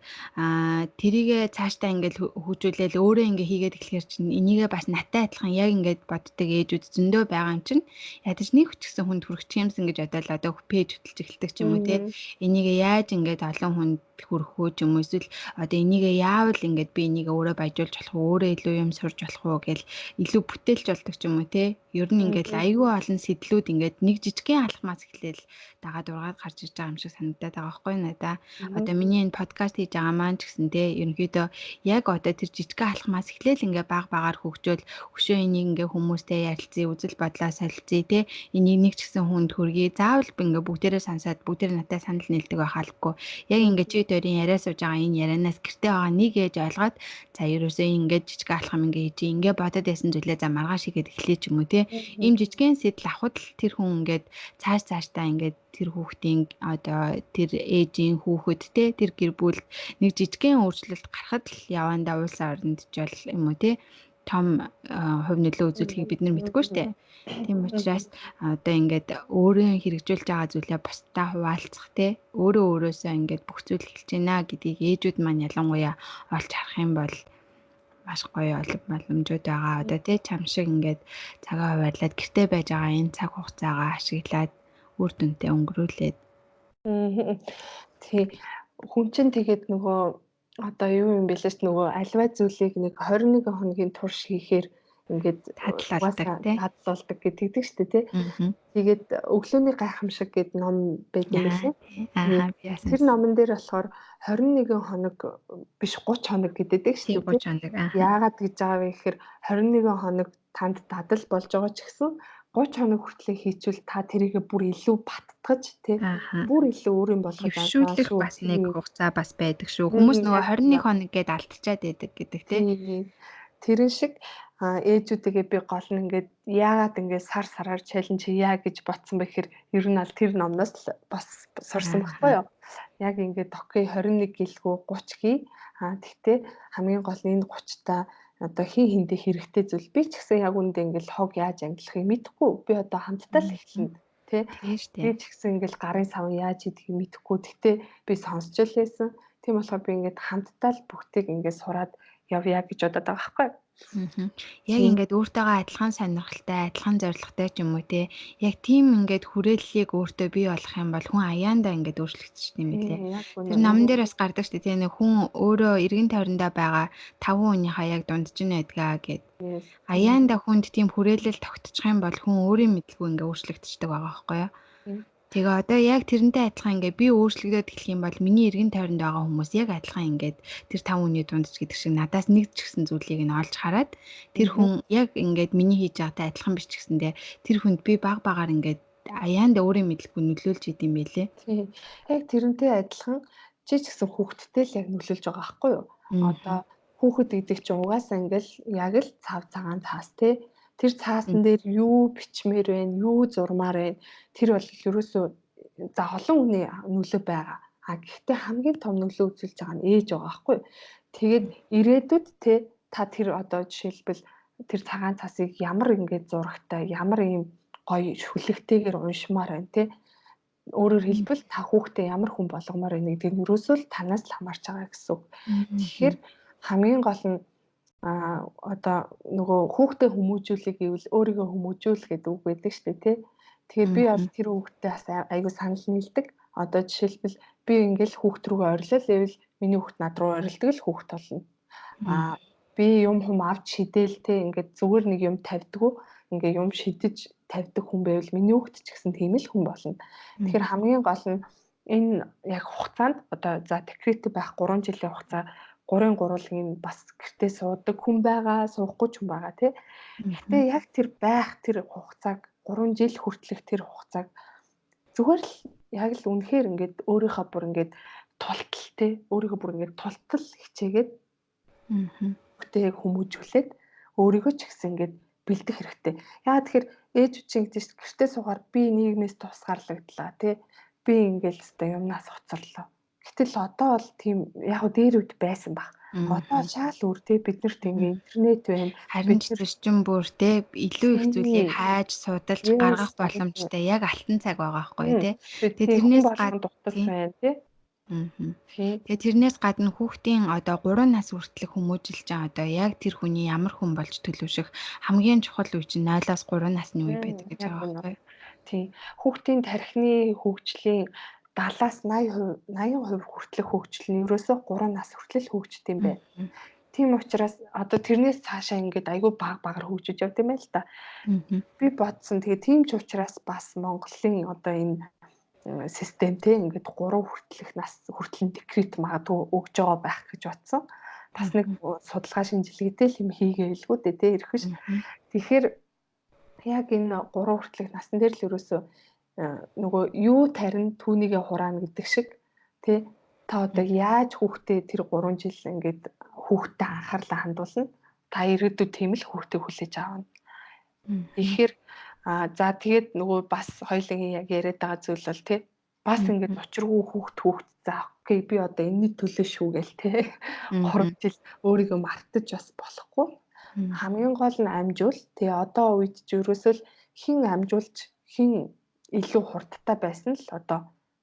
тэрийгэ цаашдаа ингээд хөгжүүлээл өөрөө ингээд хийгээд эхлэхэр чинь энийгээ бас наттай адилхан яг ингээд боддог ээжүүд зөндөө байгаа юм чинь ядаж нэг ч гэсэн хүнд хүрэх юмсан гэж бодоод одоо пэйж хөтлж эхэлдэг ч юм уу те энийгээ яаж ингээд олон хүнд хүрэх үү ч юм уу эсвэл одоо энийгээ яавал ингээд би энийгээ өөрөө баяжуулж болох уу өөрөө илүү юм сурж болох уу гэл илүү бүтээлч болдог ч юм уу те ер нь ингээд аюу олон сэтлүүд ингээд нэг жижигхэн алхмаас эхлээл дагаад ургаад гарч иж байгаа юм шиг санагдаад байгаа байхгүй надаа одоо миний энэ подкаст хийж байгаа маань ч гэсэн те ерөнхийдөө яг одоо тэр жижигхэн алхмаас эхлээл ингээ багаар хөгжөөл өшөө энийг ингээ хүмүүстэй ярилцъя үзэл бодлоо солилцъя те энийг нэг ч гэсэн хүнд хүргэе заавал би ингээ бүгдээрээ сансаад бүгдээр надад санал нийлдэг байх албагүй яг ингээ чи дөрийн яриа сууж байгаа энэ ярианаас гэртээ байгаа нэг ээж ойлгоод за ерөөсөө ингээ жижигхэн алхам ингээ хийж ингээ бодоод байсан зүйлээ за маргааш игээд эхлэе ч юм уу те ийм жижигхэн сэтэл авахд л тэр хүн ингээд цаашдаа ингээд тэр хүүхдийн одоо тэр ээжийн хүүхэд те тэр гэр бүл нэг жижигхэн өөрчлөлт гарахад л явандаа уулсан оронд ч бол юм уу те том хувь нөлөө үзүүлэхийг бид нар мэдгүй штэ. Тийм учраас одоо ингээд өөрөө хэрэгжүүлж байгаа зүйлээ бусдаа хуваалцах те өөрөө өөрөөсөө ингээд бүх зүйл хэлж байна гэдгийг ээжүүд маань ялангуяа олж харах юм бол маш гоё боломжууд байгаа. Одоо тий чам шиг ингээд цагаа хуваарлаад гэртээ байж байгаа энэ цаг хугацаагаа ашиглаад үр дүнтэй өнгөрүүлээд. Тий. Хүн чинь тэгээд нөгөө одоо юу юм бэлээ ч нөгөө альва зүйлийг нэг 21 хоногийн турш хийхээр ингээд Тадлалдаг угаасаа тий. тадлалдаг гэдэг шүү дээ тий. Аа. Тэгээд өглөөний гайхамшиг гэдэг ном байт юм билээ. Аа би яасан. Тэр номон дээр болохоор 21 хоног биш 30 хоног гэдэг шүү дээ. 30 хоног. Яагаад гэж байгаа вэ гэхээр 21 хоног танд дадал болж байгаа ч гэсэн 30 хоног хүртэл хийчихвэл та тэрийгэ бүр илүү баттгаж тий бүр илүү өөрийн болгож хөвшүүлэх шүү. бас нэг хугацаа бас байдаг шүү. Хүмүүс нөгөө 21 хоног гээд алдчихад байдаг гэдэг тий. Тэрэн шиг ээжүүдтэйгээ би гол нь ингээд яагаад ингээд сар сараар чаленж хийя гэж бодсон бэ гэхээр ер нь аль тэр номноос л бас сурсан баггүй юу. Яг ингээд окей 21 гэлгүй 30 гээ. Тэгтээ хамгийн гол нь энэ 30-та одоо хин хиндэ хэрэгтэй зүйл би ч гэсэн яг үндэ ингээд хог яаж ангилахыг мэдэхгүй. Би одоо хамтдаа л эхлэнэ тий. Би ч гэсэн ингээд гарын сав яаж хийдгийг мэдэхгүй. Тэгтээ би сонсч л байсан. Тийм болохоор би ингээд хамтдаа л бүгдийг ингээд сураад явъя гэж бодоод байгаа байхгүй. Яг ингээд өөртөөгөө адилхан сонирхолтой, адилхан зорилготой ч юм уу те. Яг тийм ингээд хүрээллийг өөртөө бий болгох юм бол хүн аяандаа ингээд өөрчлөгдчих юм билээ. Тэр номон дээр бас гардаг шүү дээ. Нэг хүн өөрөө эргэн тойрондоо байгаа 5 хүнийхээ яг дундж нь байдгаа гэд. Аяандаа хүнд тийм хүрээлэл тогтчих юм бол хүн өөрийн мэдлгүй ингээд өөрчлөгдчихдөг байгаа байхгүй юу? Тэгээ одоо яг тэрнтэй адилхан ингээд би өөрчлөгдөд эхлэх юм бол миний эргэн тойронд байгаа хүмүүс яг адилхан ингээд тэр 5 хүний дундч гэдэг шиг надаас нэг ч гэсэн зүйлийг нь олж хараад тэр хүн яг ингээд миний хийж байгаатай адилхан биш ч гэсэндээ тэр хүнд би баг багаар ингээд аяанда өөрийн мэдлгүй нөлөөлж идэм байлээ. Тийм. Яг тэрнтэй адилхан чи ч гэсэн хүүхэдтэй л яг нөлөөлж байгаа байхгүй юу? Одоо хүүхэд гэдэг чинь угаасаа ингээл яг л цав цагаан цаас тий. Тэр цаасан дээр юу бичмээр байна, юу зурмаар байна. Тэр бол ерөөсөө за олон хүний нөлөө байгаа. Гэхдээ хамгийн том нөлөө үзүүлж байгаа нь ээж байгаа байхгүй юу? Тэгээд ирээдүйд тий та тэр одоо жишээлбэл тэр цагаан цасыг ямар ингээд зурагтай, ямар ийм гоё шүлэгтэйгээр уншмаар байна тий. Өөрөөр хэлбэл та хүүхдээ ямар хүн болгомоор байна гэдэг нь ерөөсөө л танаас л хамаарч байгаа гэсэн үг. Тэгэхээр хамгийн гол нь одоо нөгөө хүүхдээ хүмүүжүүлэх гэвэл өөрийгөө хүмүүжүүл гэдэг үг байдаг шүү дээ тий. Тэгэхээр би бол тэр хүүхдээ бас айгүй санал нийлдэг. Одоо жишээлбэл би ингээл хүүхд рүүгээ орилол гэвэл миний хүүхд над руу орилдог л хүүхд болно. Би юм авч шидээл тий ингээд зүгээр нэг юм тавьдггүй ингээ юм шидэж тавьдаг хүн байвал миний хүүхд ч гэсэн тийм л хүн болно. Тэгэхээр хамгийн гол нь энэ яг хугацаанд одоо за декрет байх 3 жилийн хугацаа 3-ын гурвалгийн бас гэртээ суудаг хүн байгаа, суухгүй ч хүн байгаа тий. Гэтэ яг тэр байх тэр хугацааг 3 жил хүртэлх тэр хугацааг зүгээр л яг л үнэхээр ингээд өөрийнхөө бүр ингээд тултал тий өөрийгөө бүр ингээд тултал хичээгээд хүүхдээ хүмүүжүүлээд өөрийгөө ч гэсэн ингээд бэлдэх хэрэгтэй. Яагаад тэгэхээр ээжүүд чинь гэдэг чинь гэртээ суугаар би нийгмээс тусгаарлагдлаа тий. Би ингээл өстой юмнаас хоцорлоо. Гэтэл одоо бол тийм яг нь дээр үед байсан баг. Одоо шал өөр тий бид нарт ингээ интернет байна. Харин ч зөрчин бүр тий илүү их зүйлийг хайж судалж гаргах боломжтой яг алтан цаг байгаа байхгүй тий. Тэгээ тэрнээс гадна дутал байна тий. Тэгээ тэрнээс гадна хүүхдийн одоо 3 нас хүртэлх хүмүүжилж байгаа одоо яг тэр хүний ямар хүн болж төлөвшөх хамгийн чухал үе чинь 0-аас 3 насны үе байдаг гэж байгаа байхгүй юу? Тийм. Хүүхдийн тархины хөгжлийн 70-аас 80% хүртэлх хөгжил нь ерөөсөө 3 нас хүртэл хөгждөг юм байна. Тийм учраас одоо тэрнээс цаашаа ингээд айгүй багаар хөгжиж явд юм байна л та. Би бодсон. Тэгээ тийм ч учраас бас Монголын одоо энэ системтэй ингээд 3 хүртэлх нас хүртэл декрет магадгүй өгж байгаа байх гэж бодсон. Бас нэг судалгаа шинжилгээтэй л юм хийгээвэлгүй дээ тий ирэхш. Тэгэхээр яг энэ 3 хүртэлх насн дээр л ерөөсөө нөгөө юу тарин түүнийгээ хураана гэдэг шиг тий та одоо яаж хүүхдээ тэр 3 жил ингээд хүүхдэд анхаарлаа хандуулна. Та ирээдүйд тийм л хүүхдийг хүлээж аавна. Тэгэхээр за тэгээд нөгөө бас хоёулангийн яг яриад байгаа зүйл бол тий бас ингээд учиргүй хүүхд за окей би одоо энэний төлөө шүү гээл тий 3 жил өөрийгөө мартаж бас болохгүй. хамгийн гол нь амжуул. Тэгээ одоо үед ч ерөөсөө л хэн амжуулж хэн илүү хурдтай байсан л одоо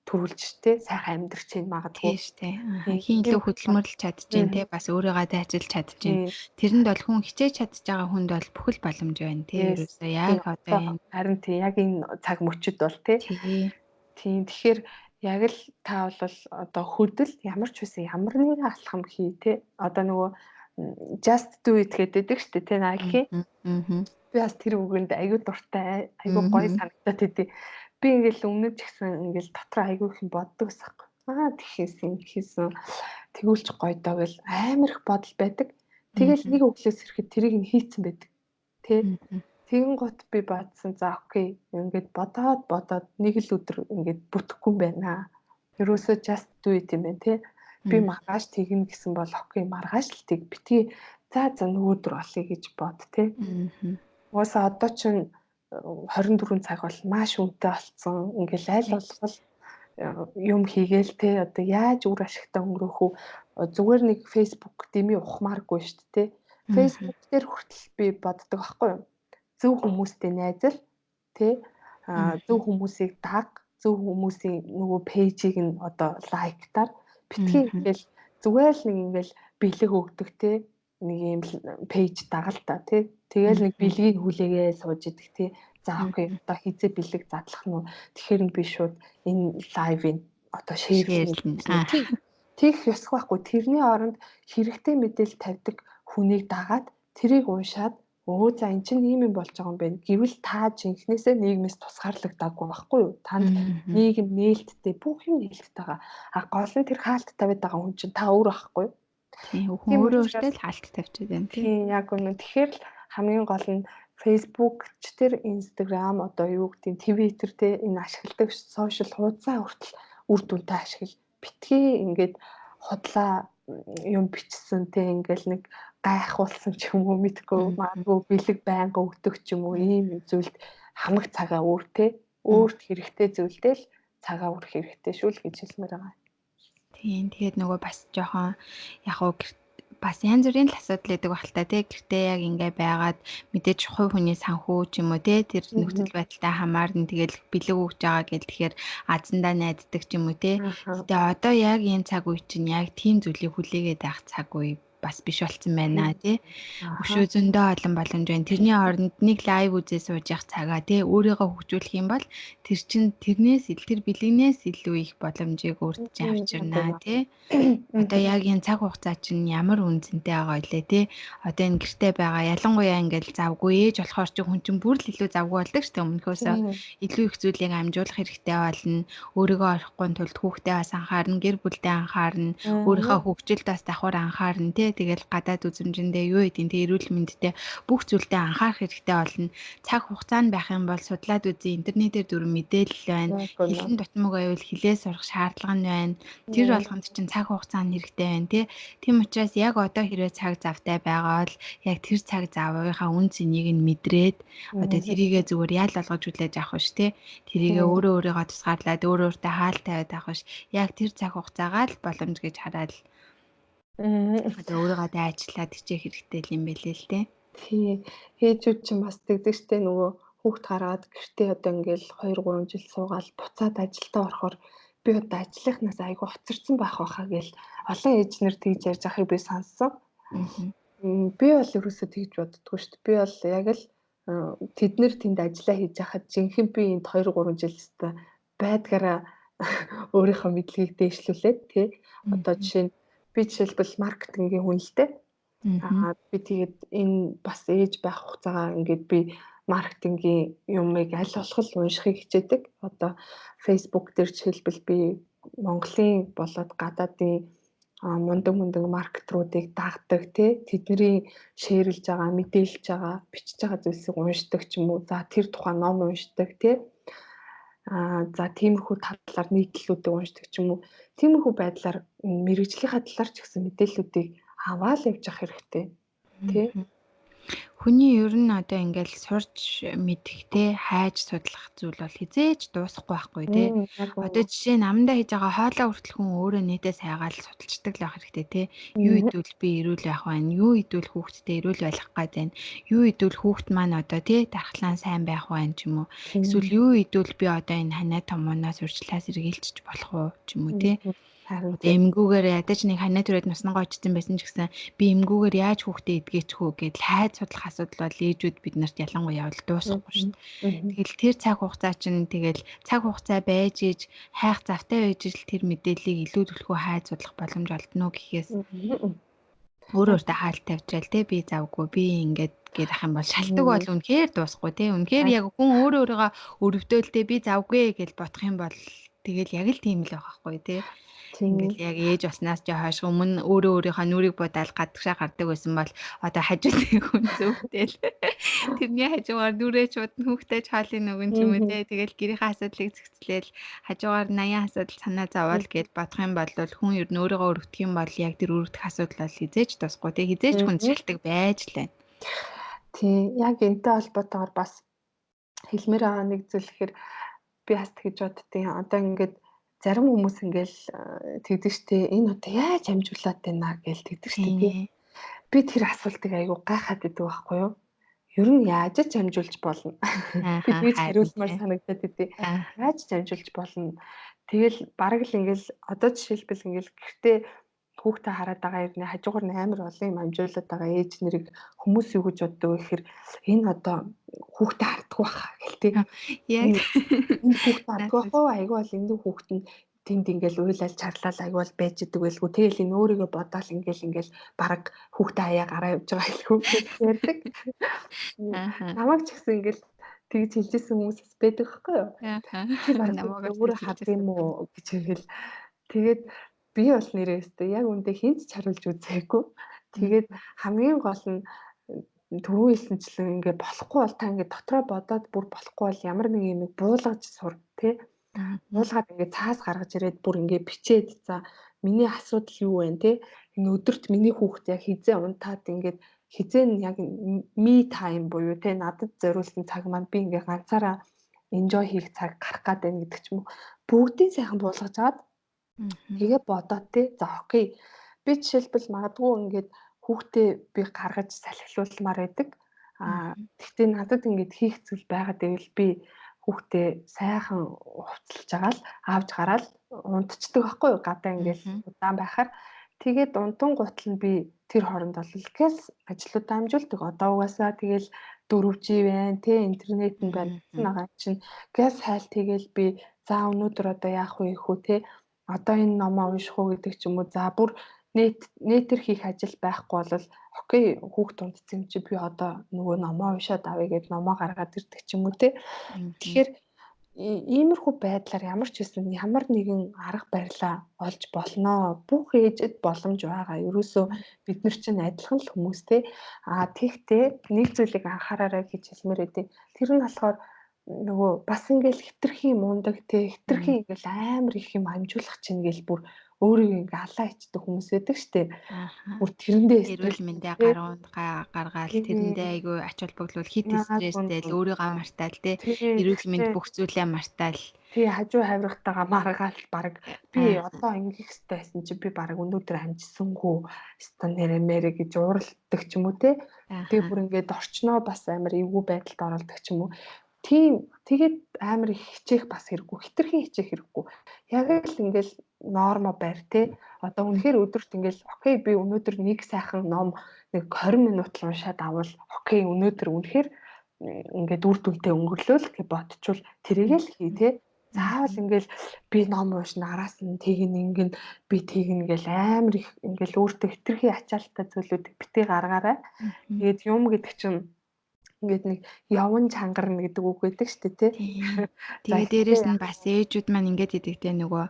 төрүүлж те сайхан амьдрч чинь магадгүй. Тийш тий. Тийм Хин илүү тийм хөдөлмөрлөж чадчихээн те бас өөрийгөө дайчилж чадчихээн. тийм Тэрэнд бол хүн хичээж чадж байгаа хүнд бол бүхэл боломж байна те. yes Ерөөсөө тийм яг одоо одоо энэ харин тийм яг энэ цаг мөчид бол те тий. тийм тэгэхээр яг л та бол одоо хөдөл ямар ч үсэн ямар нэгэн алхам хий те одоо нөгөө just do it гэдэг шүү дээ те Nike. Би бас тэр үгэнд аягүй дуртай, аягүй гоё санагдаад идэв. Би ингээл өмнөд ч гэсэн ингээл дотор аягүй их боддог ус ахгүй. Тэгхээсэн тэгүүлч гоё доо гэл амар их бодол байдаг. Тэгэл нэг өглөөс ирэхэд тэрийг нь хийцэн байдаг. Тэ? Тэгэн гут би бодсон. За окей. Ингээд бодоод нэг л өдөр ингээд бүтэхгүй юм байна. Ерөөсөө just do it юм байна, тэ? Би маргааш тэгнэ гэсэн бол окей, маргааш л тэг битгий. За нөгөөдөр олъё гэж бод, тэ? Угаасаа одоо чинь 24 цаг бол маш үнэтэй болсон. Ингээл аль болох юм хийгээл те одоо яаж үр ашигтай өнгөрөх үү? Зүгээр нэг Facebook дэмий ухмааргүй шүү дээ те. Facebook дээр хүртэл би боддог байхгүй юу? Зөв хүмүүстэй найзал те зөв хүмүүсийг даг, зөв хүмүүсийн нөгөө пэйжийг нь одоо лайктаар битгий ингээл зүгээр л нэг ингээл бэлэг өгдөг те нэг юм пэйж даgal та тий. Тэгэл нэг бэлгийг хүлээгээ сууж идэх тий. За окей одоо хизээ бэлэг задлах нь уу. Тэгэхээр би шууд энэ лайвыг одоо шеэрлэнэ. Тийх ёсох байхгүй. Тэрний оронд хэрэгтэй мэдээлэл тавьдаг хүнийг дагаад тэрийг уншаад өө за эн чинь ийм юм болж байгаа юм байна. Гэвэл та жинхнээсээ нийгмээс тусгаарлагдаагүй байхгүй юу? Танд нийгэм нээлттэй бүх юм нээлттэй байгаа. А гол нь тэр хаалт тавиад байгаа хүн чинь та өөр байхгүй юу? Тийм хүн өөрөө өөртөө л хаалт тавьчихад байна тийм. Яг үнэ. Тэгэхээр л хамгийн гол нь Facebook ч тэр Instagram одоо юу гэдэг нь Twitter те энэ ашигладаг сошиал хуудасаа хүртэл үр дүнтэй ашигла. Битгий ингээд худлаа юм бичсэн те ингээл нэг гайхуулсан ч юм уу мэдгүй магадгүй бэлэг байнга өгдөг ч юм уу ийм зүйлд хамаг цагаа өөр те өөрт хэрэгтэй зүйлдээ л цагаа өрөх хэрэгтэй шүү л гэж хэлмээр байгаа. Тийм тэгээд нөгөө бас жоохон яг уу бас янз бүрийн л асуудал байдаг баг л та тий. Гэртээ яг ингээ байгаад мэдээж хувь хүний санхүү ч юм уу тий тэр нөхцөл байдалтай хамаарна тэгэл бэлэг өгч байгаа гэл тэгэхээр азандаа найддаг ч юм уу тий. Гэтэ одоо яг энэ цаг үе чинь яг тийм зүйлийг хүлээгээд байх цаг үе бас биш болцсон байна тий. Өшөө зөндөө олон боломж байна. Тэрний оронд нэг лайв үзээ сууж явах цагаа тий өөрийгөө хөгжүүлэх юм бол тэр чин тэрнээс тэр бэлгнээс илүү их боломжийг өөртөө авчирнаа тий. Одоо яг энэ цаг хугацаа чинь ямар үнцэнтэй байгаа илээ тий. Одоо энэ гэртээ байгаа ялангуяа ингээл завгүй ээж болохоор чи хүн чинь бүр л илүү завгүй болдог шүү дээ өмнөхөөсөө. Илүү их зүйлийг амжуулах хэрэгтэй болно. Өөрийгөө орохгүй тулд хүүхдээ бас анхаарна, гэр бүлдээ анхаарна, өөрийнхөө хөгжилд бас давхар анхаарна тий. Тэгэл гадаад үзмжиндээ юу гэдгийг тий эрүүл мэндтэй бүх зүйлдээ анхаарах хэрэгтэй болно. Цаг хугацаа нь байх юм бол судлаад үзье интернетээр дүр мэдээлэл байна. Хэлэн дутмаг байвал хэлээ сурах шаардлага нь байна. Тэр болгонд чинь цаг хугацаа нь хэрэгтэй байна тий. Тийм учраас яг одоо хэрвээ цаг завтай байгаа бол яг тэр цаг завынхаа үн цэнийг нь мэдрээд одоо тэрийгэ зүгээр ял болгож хүлээж авах ш тий. Тэрийгэ өөрийгөө тусгаарлаад өөртөө хаалт тавиад авах ш. Яг тэр цаг хугацаагаа л боломж гэж хараад одоо өөрийгөө дайчлаад хичээх хэрэгтэй юм байлээ л тий. Тий. Ээжүүд чинь бас тэгдэг штэ нөгөө хүүхд хараад гэртээ одоо ингээл 2 3 жил суугаад буцаад ажилдаа орохоор би одоо ажлынхнаас айгүй хоцорсон байх байхаа гэл олон ээжнэр тэгж ярьж байгааг би сонссон. Би бол ерөөсөө тэгж боддгоо штэ. Би бол яг л тэд нэр тэнд ажиллаа хийж байхад жинхэнэ би энд 2 3 жил өстой байдгаараа өөрийнхөө мэдлэгийг дээшлүүлээд тий. Одоо жишээ нь би жишээлбэл маркетингийн хүн л дээ. Би тэгээд энэ бас ээж байх хугацаагаа ингээд би маркетингийн юмыг аль болох л уншихыг хичээдэг. Одоо Facebook дээр жишээлбэл би Монголын болоод гадаадын мундаг маркетруудыг дагдаг тий тэдний шеэрлж байгаа мэдээлж байгаа бичиж байгаа зүйлсийг уншдаг ч юм уу за тэр тухайн ном уншдаг тий за тиймэрхүү талаар нийтлэлүүдийг уншдаг ч юм уу тиймэрхүү байдлаар мэрэгжлийнхаа талаар ч гэсэн мэдээллүүдийг аваад явж явах хэрэгтэй тий Хүний ер нь одоо ингээл сурч мэдэх те хайж судлах зүйл бол хизээж дуусахгүй байхгүй те. Яг Одоо үнэ. жишээ нь амандаа хийж байгаа хоолоо хүртэл хүн өөрөө нэтээс хайгаал судалцдаг л байх хэрэгтэй те. Юу Мгм. идвэл би эрүүл байх байна, юу идвэл хүүхдтэй эрүүл байх гад байна, юу идвэл хүүхд маань одоо те дархлаан сайн байх байна ч юм уу. Эсвэл Тийм. юу идвэл би одоо энэ ханаа томооноос урьдчилаас эргэлзэж болох уу ч юм уу те. Мгм. Харин Одоо тийм. эмгүүгээр ядаж нэг ханаа түрээд нуснаа очсон байсан ч гэсэн би эмгүүгээр яаж хүүхдээ эдгээчих үү гэдэл хайж судлах асуудал бол ээжүүд биднэрт ялангуяа бол дуусахгүй шүү Мгм. дээ. Мгм. Тэгэл тэр цаг хугацаа чинь тэгэл цаг хугацаа байж иж хайх завтай байж ижил тэр мэдээллийг илүү төлхөө хайж судлах боломж олдно уу гэхээс Мгм. өөр Яг өөртөө хаалт тавьчаал те би завгүй би ингээд гээд ах юм бол шалтгаан мгм. бол үнэхээр дуусахгүй те. Үнэхээр яг хүн өөрөө өөрийгөө өрөвдөөлтэй би завгүй гэж бодох юм бол тэгэл яг л тийм л байгаа байхгүй те. Ингээл Тийм. яг ээж болсноос ч хойш өмнө өөрөө өөрийнхөө нүрийг будаал гадагшаа гардаг байсан бол одоо хажуудлын хүн зөвхтэл тэрний хажуугаар нүрээ чуудна хүүхдээ ч хоолыг нөгөн ч юм уу Мгм. те тэгэл гэрийнхээ асуудлыг зэгцлээл хажуугаар 80 асуудал санаа зовоол гэж бодох юм бол хүн ер нь өөрийгөө өргөдөх юм бол яг тэр өргөдөх асуудал бол хизээж тусахгүй те хизээж хүнд Мгм. шалтгаан байж л байна. Тийм. Яг энтэй холбоотойгоор бас хэлмээр байгаа нэг зүйл гэхээр би бас тэгж боддtiin. Одоо ингээд зарим хүмүүс ингээл тэгдэг штэ. Энэ одоо яаж амжуулаад байна гээл тэгдэг штэ тий. Тийм. Би тэр асуултыг айгүй гайхаад идэв байхгүй юу? Ер нь яаж ч амжуулж болно. Би Ааха тэгж харин хариулмаар тий. санагдаад идэв. Аа. Яаж ч амжуулж болно. Тэгэл бараг л ингээл одоо жишээлбэл ингээл гэртээ хүүхдээ хараад байгаа ирнэ хажуугаар нь амар олон юм амжуулаад байгаа ээж нэрийг хүмүүс юу гэж боддог вэ гэхээр энэ одоо хүүхдээ харддаг баха гэл тээ. Яг Энэ энд хүүхдээ харддаг бах наадмаас уу айгүй бол энэ хүүхэд нь тэнд ингээл уйлал чарлал айгүй бол байж идэг байлгүй тэгэл энэ өөрийгөө бодоол ингээл бараг хүүхдээ хаяа гараа явж байгаа хэлгүй гэж ярьдаг. ааха Намайг ч гэсэн ингээл тэгж хэлжсэн хүмүүс бас байдаг байхгүй юу? ааха Чи барах намайг хүүхдээ бол өөрөө тэгж хэлж харддаг юм байсан. уу гэж хэлгээл тэгээд би бол нэрээ өстэй яг үндэ хинт ч харуулж үзээгүй. Тэгээд хамгийн гол нь түрүү хэлсэнчлэн ингээ болохгүй бол та ингээ дотроо бодоод бүр болохгүй бол ямар нэг юм буулгаж сур тий. Мгм. Буулгаад ингээ цаас гаргаж ирээд бүр ингээ бичээд за миний асуудал юу вэ те энэ өдөрт миний хүүхэд яг хизээ унтаад ингээд хизээ нь яг me time буюу те надад зориулсан цаг маань би ингээ ганцаараа enjoy хийх цаг гарах гад байна гэдэг ч юм уу бүгдийг сайхан буулгаж аваад Мгм. тэгээ бодоод те за окей би жишээлбэл магадгүй ингээд хүүхдээ би гаргаж салхилуулмаар байдаг Мгм. тэгтээ надад ингээд хийх зүйл байгаад байвал би хүүхдээ сайхан хувцалж агаал аавж гараал унтцдаг байхгүй юу гадаа ингээл Мгм. удаан байхаар тэгээд унтан гутал нь би тэр хооронд бол гяс ажлуудаа амжуулдаг одоо угаасаа тэгэл 4G байна те интернет нь байна Мгм. байгаа чинь гяс хайлт хийгээл би за өнөөдөр одоо яах вэ хүү те одоо энэ номоо унших уу гэдэг ч юм уу за бүр нэтэр хийх ажил байхгүй бол окей хүүхд унтцсан юм чи би одоо нөгөө номоо уншаад авъя гэд номоо гаргаад ирдэг ч юм уу те. Мгм. Тэгэхээр иймэрхүү байдлаар ямар ч байсан ямар нэгэн арга барилаа олж болно. Бүх ээжэд боломж байгаа. Ерөөсөө бид нар чинь адилхан л хүмүүс те. Тэгтээ нэг зүйлийг анхаараарай гэж хэлмээр байдیں۔ Тэр нь болохоор нөгөө бас ингээл хитрхи мундаг те хитрхи Мгм. ингээл амар их юм амжуулах чинь гэл бүр өөрийгөө ингээ алаа ичдэг хүмүүс байдаг штэ. Ааха. Бүр тэрэндээ Эрүүл стресстэй мэндэ те. гаргаал тэрэндээ Тийм. айгүй ач холбогдол хит Яг стресстэй л үнэ. өөрийгөө мартаал те Тий, эрүүл мэнд тэгтээ бүх зүйлээ мартаал тий хажуу хавиргаатайгаа маргаал баг би ааха одоо ингэх хэрэгтэй байсан чи би баг өнөөдөр амжсангүй ста нэрэ мэрэ гэж уурладаг ч юм уу те. Тэгээ ааха бүр ингээд орчноо бас амар эвгүй байдалд оролдог ч юм уу. Тийм тэгээд амар их хичээх бас хэрэггүй хитрхи хичээх хэрэггүй. Яг л ингээл нормо байр те. Одоо үнэхээр өдөрт ингээл окей би өнөөдөр нэг сайхан ном нэг 20 минут л уншаад авал окей өнөөдөр үнэхээр ингээд үр дүнтэй өнгөрлөө л гэж бодчихвол тэрийг л хий те. Заавал мгм ингээл би ном уншина араас нь тэгин ингэн би тэгнэ гэл амар их ингээл өөртөө хитрхи ачаалттай зүйлүүдийг битгий гаргаарай. мгм Тэгээд юм гэдэг чинь ингээд нэг яван чангарна гэдэг үг байдаг шүү дээ тий. тийм. За Тэгээ ихтэй дээрэс нь бас ээжүүд маань ингээд идэхтэй нөгөө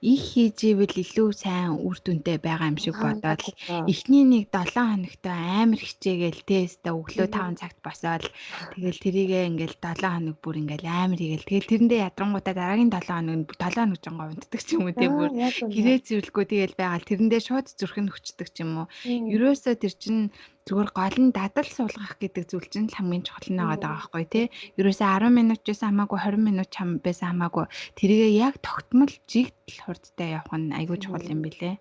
их хийж ивэл илүү сайн үр дүнтэй байгаа юм шиг яг бодоод л гоо. эхний нэг 7 хоногтой амар хичээгээл тестэ өглөө 5 цагт босоод тэгэл тэрийгээ ингээл 7 хоног бүр ингээл амар хийгээл тэгэл тэрэндээ ядрангуудаа дараагийн 7 хоног нь 7 хоног жонгоо унтдаг ч юм уу те бүр Яг үнэ. хэрэг зэрлэхгүй тэгэл байгаал тэрэндээ шууд зүрх нь хүчдэг ч юм уу. Тийм. Ерөөсөө тэр чин Зүгээр гол нь дадал суулгах гэдэг зүйл чинь л хамгийн чухал нь байгаа байхгүй тий. Ерөөсөө 10 минут ч байсан хамаагүй 20 минут ч байсан хамаагүй тэрийгээ яг тогтмол жигдэл хурдтай явах нь айгүй чухал юм билэ.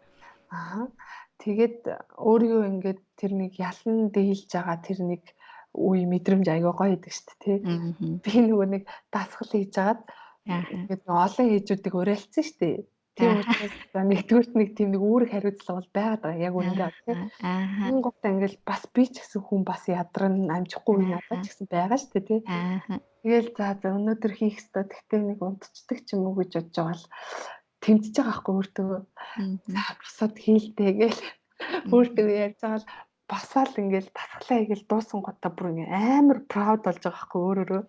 Аа. Тэгээд өөрийгөө ингээд тэр нэг ялан дийлж байгаа тэр нэг үе мэдрэмж аягаа гоё идэг шүү дээ тий. Би нөгөө нэг дасгал хийж агаад ингээд олон ээжүүдийг уриалцсан шүү дээ. Тийм учраас нэгдүгürt нэг тийм нэг үүрэг хариуцлага бол байгаад байгаа яг үнэндээ тий. Энэ гутаа ингээд бас би ч гэсэн хүн бас ядран амжихгүй надад ч гэсэн байгаа шүү дээ тий. Тэгэл за өнөөдөр хийх ёстой. Тэгтээ нэг унтцдаг ч юм уу гэж бодож байгаа л тэмцэж байгаа байхгүй өөртөө. За босоод хийлтэй гээл өөртөө ярьж байгаа л босоод ингээл дасгалаа хийгээл дуусан гутаа бүр ингээ амар proud болж байгаа байхгүй өөрөөрөө.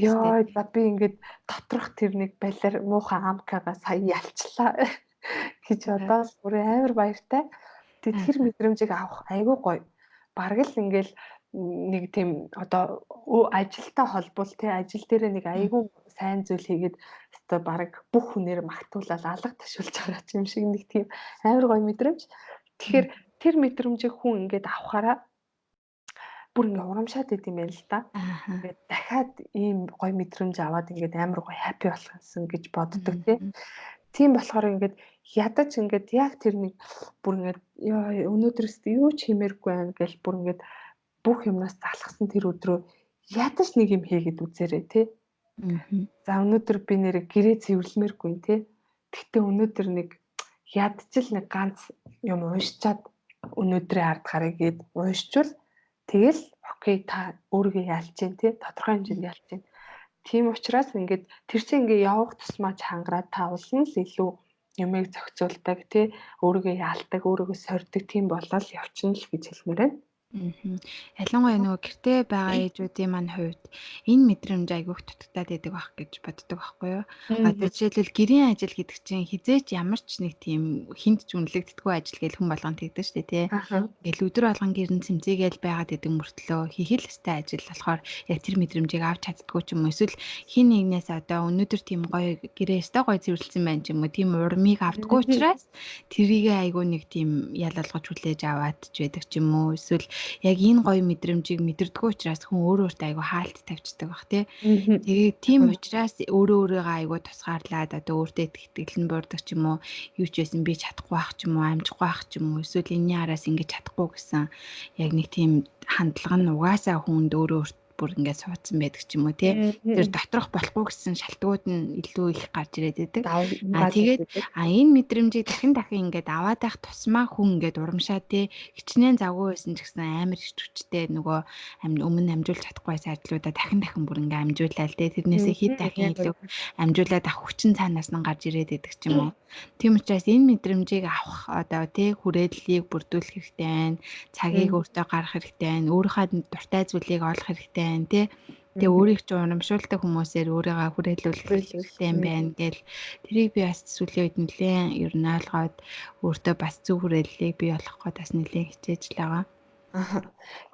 Йоо за би ингээд доторх тэр нэг балер муухай амкага сая ялчлаа гэж бодоод бүр амар баяртай. Тэгээд тэр мэдрэмжийг авах айгүй гоё. Бараг л ингээл нэг тийм одоо ажилтай холбоол тий ажил дээр нэг айгүй сайн зүйл хийгээд одоо бараг бүх хүнээр магтуулаад алга ташуулж байгаа юм шиг нэг тийм амар гоё мэдрэмж. Тэгэхээр тэр мэдрэмжийг хүн ингээд авахаараа бүр ингээ урамшаад байт юм байна л да. Ингээд дахиад ийм гоё мэдрэмж аваад ингээд амар гоё happy болох юмсан гэж боддог тий. Тийм болохоор ингээд ядаж ингээд яг тэр нэг бүр ингээд өнөөдрөөс юу ч хиймээргүй байна гэл бүр ингээд бүх юмнаас залхсан тэр өдрөө ядаж нэг юм хийгээд үзээрэй тий. За өнөөдөр би нэр гэрээ цэвэрлэмээргүй тий. Гэхдээ өнөөдөр нэг ядчил нэг ганц юм уншичаад өнөөдрийн ард гарыг гээд уншчвал тэгэл окей та өөрийгөө ялж जैन тий. Тодорхой хэмжээнд ялж जैन. Тийм учраас ингээд тэр чинь ингээ явах тусмаа чангараад та улам л илүү юмыг зохицуулдаг тий. Өөрийгөө яалдаг, өөрийгөө сорьдог тийм болол явчихна л гэж хэлмээр байна. Ялангуяа нөгөө гэртээ байгаа ээжүүдийн маань хувьд энэ мэдрэмж айгүйх дутагдаад байдаг байх гэж боддог байхгүй юу? Одоо жишээлбэл гэрийн ажил гэдэг чинь хизээч ямар ч нэг тийм хүнд ч үнэлэгддэггүй ажил гэж хүн болгонд тэгдэг шүү дээ тий. Ингээл өдөр болгон гэрэн цэмцээгээл байгаад идэг мөртлөө хийх л хэвээр ажил болохоор яг тэр мэдрэмжийг авч чаддгүй ч юм уу эсвэл хин нэгнээс одоо өнөөдөр тийм гоё гэрээ өстой гоё цэвэрлсэн байна ч юм уу тийм урмыг авдаггүй учраас тэрийгээ айгүй нэг тийм ялалгаж хүлээж аваад ч байдаг ч юм уу эсвэл яг энэ гоё мэдрэмжийг мэдэрдэггүй учраас хүн өөртөө айгүй хаалт тавьчихдаг бах тий. Тэгээд тийм учраас өөрийгөө айгүй тусгаарлаад одоо өөртөө итгэл нь буурдаг ч юм уу юу ч байсан би чадахгүй байх ч юм уу амжихгүй байх ч юм уу эсвэл энэний араас ингэж чадахгүй гэсэн яг нэг тийм хандлага нь угаасаа хүнд өөрөө бүр ингээд суудсан байдаг ч юм уу тий. Тэр доторх болохгүй гэсэн шалтгууд нь илүү их гарч ирээд байдаг. Тэгээд энэ мэдрэмжийг дахин ингээд аваад байх тусмаа хүн ингээд урамшаа тий. Хичнээн завгүй байсан ч гэсэн амар их хүчтэй нөгөө өмнө амжуулж чадахгүй байсан ажлуудаа дахин бүр ингээд амжуулаад тий. Тэрнээсээ хэд дахин илүү амжуулаад авах хүчин цаанаас нь гарч ирээд байдаг ч юм уу. Тийм учраас энэ мэдрэмжийг авах одоо тий хүрээллийг бүрдүүлэх хэрэгтэй байна. Цагийг өөртөө гаргах хэрэгтэй байна. Өөрийнхөө дуртай зүйлийг олох хэрэгтэй байна тий. Тэгээ өөрийг ч урамшуулдаг хүмүүсээр өөрийгөө хүрээлүүлэх хэрэгтэй юм байна гэл тэрийг би бас сүүлийн үед нэлээд ер нь ойлгоод өөртөө бас зөв хүрээллийг бий болгоход бас нэлээд хичээж л байгаа.